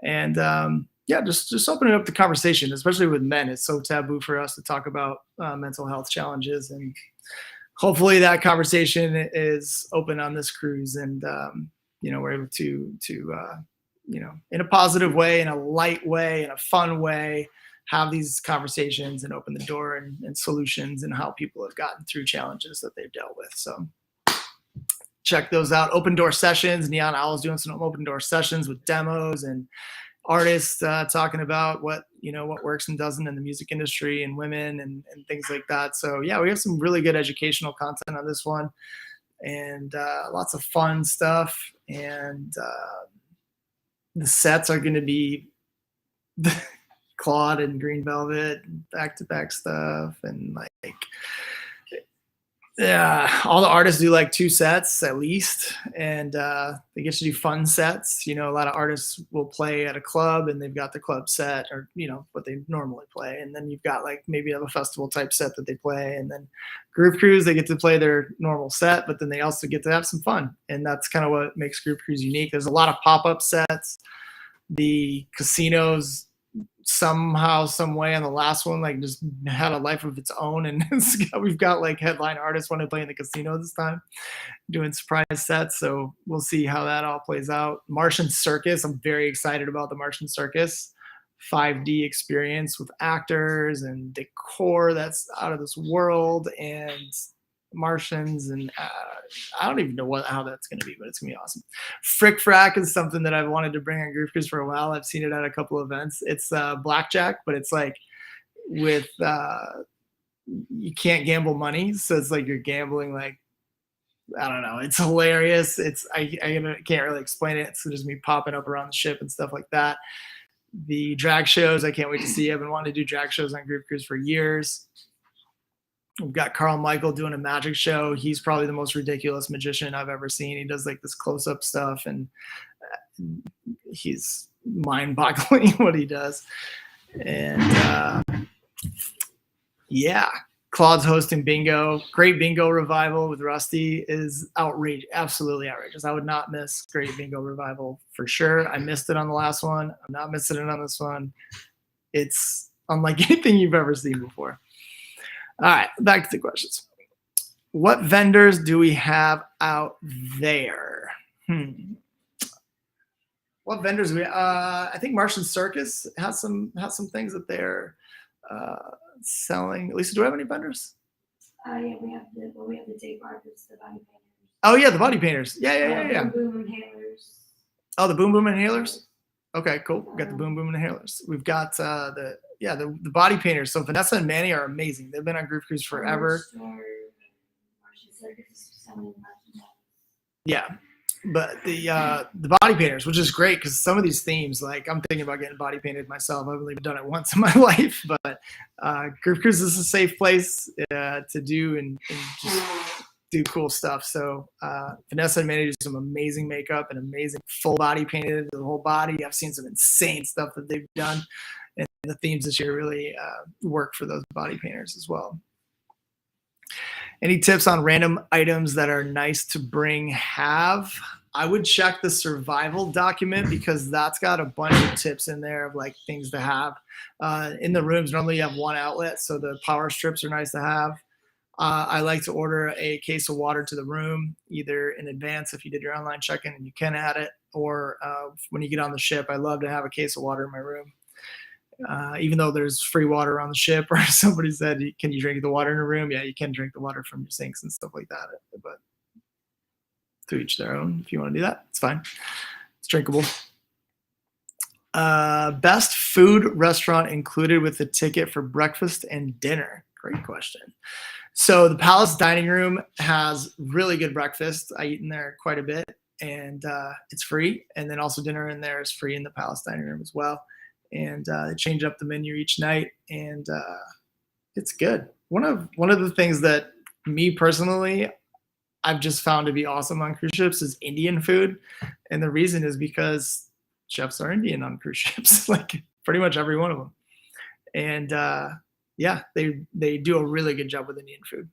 And just opening up the conversation, especially with men. It's so taboo for us to talk about mental health challenges, and hopefully that conversation is open on this cruise, and we're able to in a positive way, in a light way, in a fun way, have these conversations and open the door and solutions, and how people have gotten through challenges that they've dealt with. So check those out. Open door sessions. Neon Owl's doing some open door sessions with demos and artists talking about what works and doesn't in the music industry, and women and things like that. So yeah, we have some really good educational content on this one, and lots of fun stuff. And the sets are going to be Claude and Green Velvet, back-to-back stuff, and all the artists do 2 sets at least, and they get to do fun sets. A lot of artists will play at a club, and they've got the club set, or what they normally play, and then you've got maybe have a festival type set that they play, and then Groove Cruise, they get to play their normal set, but then they also get to have some fun, and that's kind of what makes Groove Cruise unique. There's a lot of pop-up sets. The casinos somehow, some way on the last one, just had a life of its own, and we've got headline artists want to play in the casino this time, doing surprise sets. So we'll see how that all plays out. Martian Circus, I'm very excited about the Martian Circus 5D experience with actors and decor that's out of this world, and Martians, and I don't even know how that's going to be, but it's going to be awesome. Frick Frack is something that I've wanted to bring on Groove Cruise for a while. I've seen it at a couple events. It's blackjack, but it's like with you can't gamble money, so it's like you're gambling like, I don't know. It's hilarious. I can't really explain it. It's just me popping up around the ship and stuff like that. The drag shows, I can't wait to see. I've been wanting to do drag shows on Groove Cruise for years. We've got Carl Michael doing a magic show. He's probably the most ridiculous magician I've ever seen. He does like this close-up stuff, and he's mind-boggling what he does. And yeah, Claude's hosting bingo. Great Bingo Revival with Rusty is outrageous, absolutely outrageous. I would not miss Great Bingo Revival for sure. I missed it on the last one. I'm not missing it on this one. It's unlike anything you've ever seen before. All right, back to the questions. What vendors do we have out there? What vendors do we? I think Martian Circus has some things that they're selling. Lisa, do we have any vendors? Yeah, we have the Dave Marcus, the body painters. Oh yeah, the body painters. Yeah. Boom inhalers. Oh, the Boom Boom inhalers. Okay, cool. We got the Boom Boom inhalers. We've got the body painters. So Vanessa and Manny are amazing. They've been on Groove Cruise forever. Martian Circus is selling merchandise. Yeah, but the body painters, which is great because some of these themes, like I'm thinking about getting body painted myself. I've only done it once in my life, but Groove Cruise is a safe place to do and just do cool stuff. So Vanessa and Manny do some amazing makeup and amazing full body painted the whole body. I've seen some insane stuff that they've done, and the themes this year really work for those body painters as well. Any tips on random items that are nice to bring? I would check the survival document because that's got a bunch of tips in there of like things to have. In the rooms, normally you have one outlet, so the power strips are nice to have. I like to order a case of water to the room, either in advance if you did your online check-in and you can add it, or when you get on the ship. I love to have a case of water in my room. Even though there's free water on the ship, or somebody said, can you drink the water in a room? Yeah, you can drink the water from your sinks and stuff like that, but to each their own. If you want to do that, it's fine. It's drinkable. Best food restaurant included with the ticket for breakfast and dinner? Great question. So the Palace Dining Room has really good breakfast. I eat in there quite a bit, and it's free. And then also dinner in there is free in the Palace Dining Room as well. And they change up the menu each night, and it's good. One of the things that me personally I've just found to be awesome on cruise ships is Indian food, and the reason is because chefs are Indian on cruise ships, like pretty much every one of them. And yeah, they do a really good job with Indian food.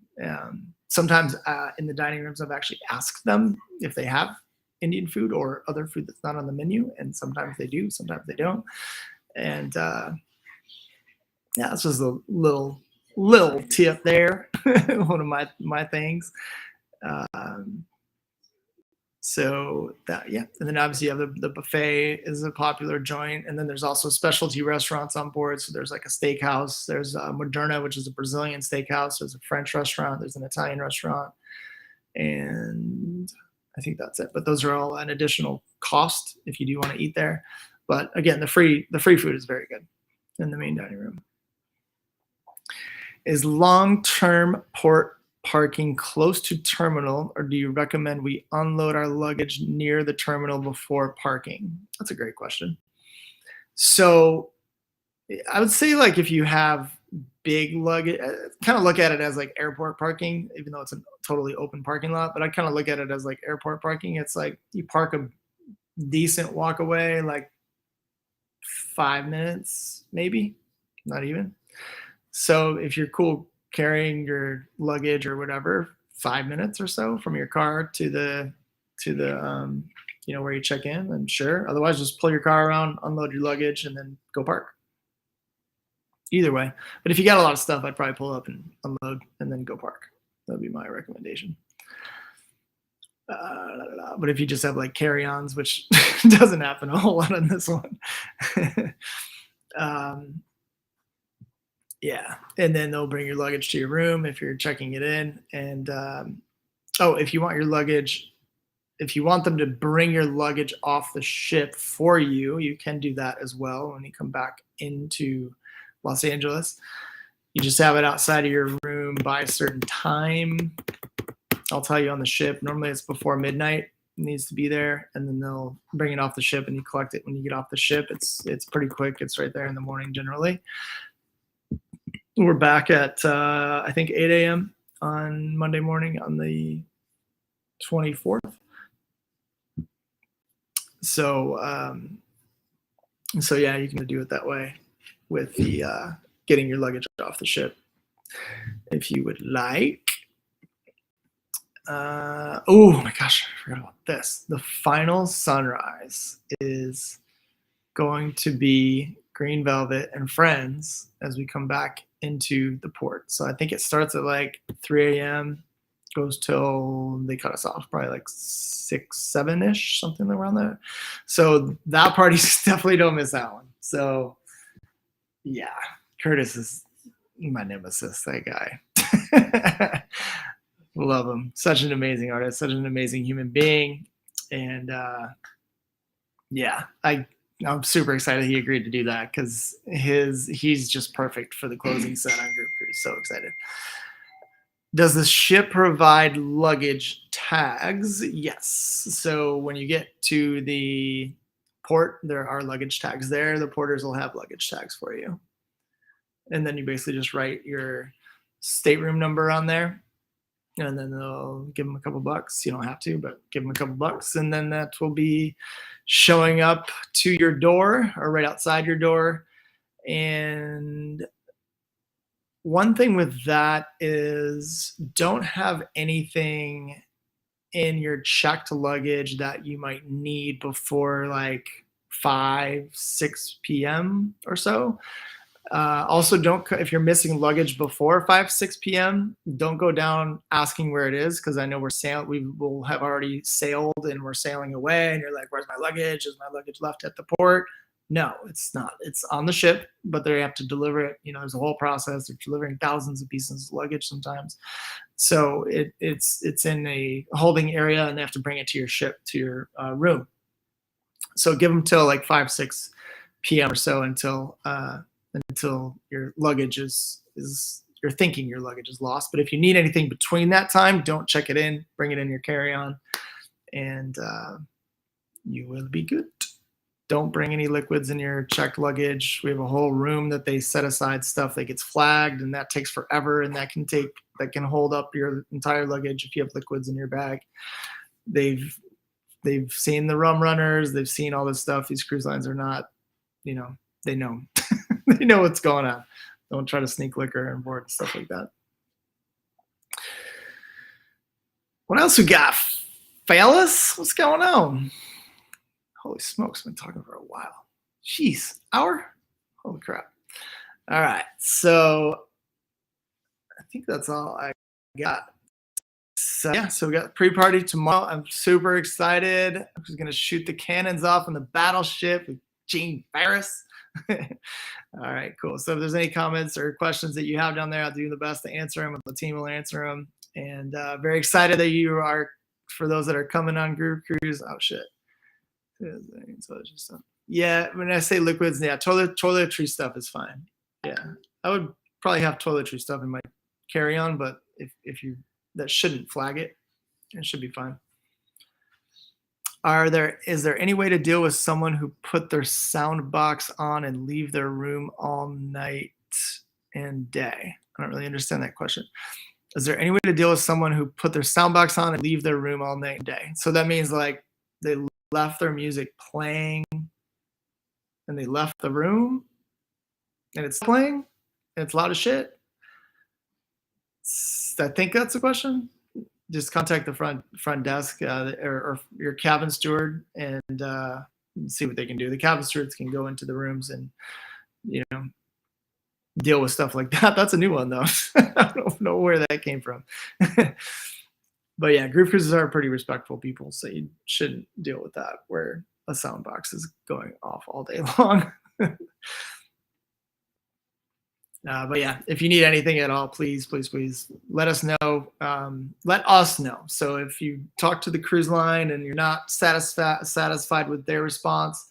Sometimes in the dining rooms, I've actually asked them if they have Indian food or other food that's not on the menu, and sometimes they do, sometimes they don't. And yeah, it's just a little tip there. One of my things. So that, yeah. And then obviously you have the buffet is a popular joint. And then there's also specialty restaurants on board. So there's like a steakhouse. There's Moderna, which is a Brazilian steakhouse. There's a French restaurant. There's an Italian restaurant. And I think that's it. But those are all an additional cost if you do want to eat there. But again, the free food is very good in the main dining room. Is long-term port parking close to terminal, or do you recommend we unload our luggage near the terminal before parking? That's a great question. So I would say, like, if you have big luggage, kind of look at it as like airport parking, even though it's a totally open parking lot, but I kind of look at it as like airport parking. It's like you park a decent walk away, like 5 minutes, maybe, not even. So if you're cool carrying your luggage or whatever, 5 minutes or so from your car to the where you check in, then sure. Otherwise, just pull your car around, unload your luggage, and then go park. Either way. But if you got a lot of stuff, I'd probably pull up and unload and then go park. That'd be my recommendation. But if you just have like carry-ons, which doesn't happen a whole lot on this one. Yeah, and then they'll bring your luggage to your room if you're checking it in. And if you want your luggage, if you want them to bring your luggage off the ship for you, you can do that as well when you come back into Los Angeles. You just have it outside of your room by a certain time. I'll tell you on the ship. Normally it's before midnight. It needs to be there, and then they'll bring it off the ship, and you collect it when you get off the ship. It's pretty quick. It's right there in the morning generally. We're back at I think 8 a.m. on Monday morning on the 24th. So yeah, you can do it that way with the getting your luggage off the ship if you would like. Oh my gosh, I forgot about this. The final sunrise is going to be Green Velvet and Friends as we come back into the port. So I think it starts at like 3 a.m., goes till they cut us off, probably like 6, 7-ish, something around there. So that party, definitely don't miss that one. So yeah, Curtis is my nemesis, that guy. Love him. Such an amazing artist, such an amazing human being. And yeah, I'm super excited he agreed to do that because he's just perfect for the closing set on Group Cruise. So excited. Does the ship provide luggage tags? Yes. So when you get to the port, there are luggage tags there. The porters will have luggage tags for you. And then you basically just write your stateroom number on there. And then they'll give them a couple bucks. You don't have to, but give them a couple bucks. And then that will be showing up to your door or right outside your door. And one thing with that is don't have anything in your checked luggage that you might need before like 5, 6 p.m. or so. Also, if you're missing luggage before 5, 6 p.m., don't go down asking where it is, because I know we will have already sailed and we're sailing away, and you're like, where's my luggage? Is my luggage left at the port? No, it's not. It's on the ship, but they have to deliver it. You know, there's a whole process. They're delivering thousands of pieces of luggage sometimes. So it's in a holding area, and they have to bring it to your ship, to your room. So give them till like 5, 6 p.m. or so until your luggage is you're thinking your luggage is lost. But if you need anything between that time, don't check it in. Bring it in your carry-on, and you will be good. Don't bring any liquids in your checked luggage. We have a whole room that they set aside stuff that gets flagged, and that takes forever, and that can hold up your entire luggage if you have liquids in your bag. They've seen the rum runners. They've seen all this stuff. These cruise lines are not, they know. They know what's going on. Don't try to sneak liquor on board and stuff like that. What else we got? Fellas, what's going on? Holy smokes, I've been talking for a while. Jeez, hour? Holy crap. All right, so I think that's all I got. So yeah, so we got pre-party tomorrow. I'm super excited. I'm just gonna shoot the cannons off on the battleship with Gene Ferris. All right, cool. So if there's any comments or questions that you have down there, I'll do the best to answer them. The team will answer them. And very excited that you are, for those that are coming on Group Cruise. Oh shit. Yeah, when I say liquids, yeah, toiletry stuff is fine. Yeah, I would probably have toiletry stuff in my carry-on, but if you, that shouldn't flag it. It should be fine. Is there any way to deal with someone who put their sound box on and leave their room all night and day? I don't really understand that question. Is there any way to deal with someone who put their sound box on and leave their room all night and day? So that means like they left their music playing and they left the room and it's playing and it's loud as shit. I think that's the question. Just contact the front desk or your cabin steward and see what they can do. The cabin stewards can go into the rooms and, deal with stuff like that. That's a new one though. I don't know where that came from. But yeah, group cruises are pretty respectful people, so you shouldn't deal with that where a sound box is going off all day long. But yeah, if you need anything at all, please let us know. Let us know. So if you talk to the cruise line and you're not satisfied with their response,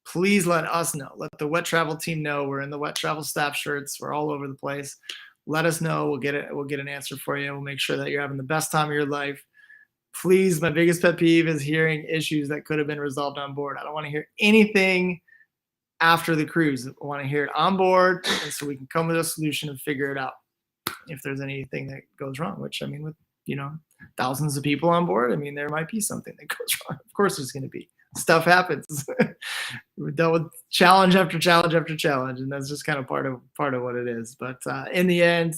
please let us know. Let the Wet Travel team know. We're in the Wet Travel staff shirts. We're all over the place. Let us know. We'll get it. We'll get an answer for you. We'll make sure that you're having the best time of your life. Please, my biggest pet peeve is hearing issues that could have been resolved on board. I don't want to hear anything after the cruise. I want to hear it on board, and so we can come with a solution and figure it out if there's anything that goes wrong, which, I mean, with, you know, thousands of people on board, I mean, there might be something that goes wrong. Of course there's going to be. Stuff happens. We've dealt with challenge after challenge after challenge, and that's just kind of part of what it is. But in the end,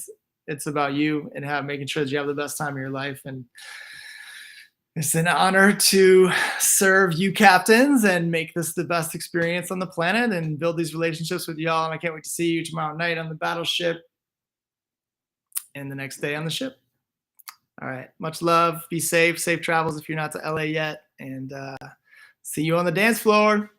it's about you and making sure that you have the best time of your life. And it's an honor to serve you captains and make this the best experience on the planet and build these relationships with y'all. And I can't wait to see you tomorrow night on the battleship and the next day on the ship. All right. Much love. Be safe. Safe travels if you're not to LA yet. And see you on the dance floor.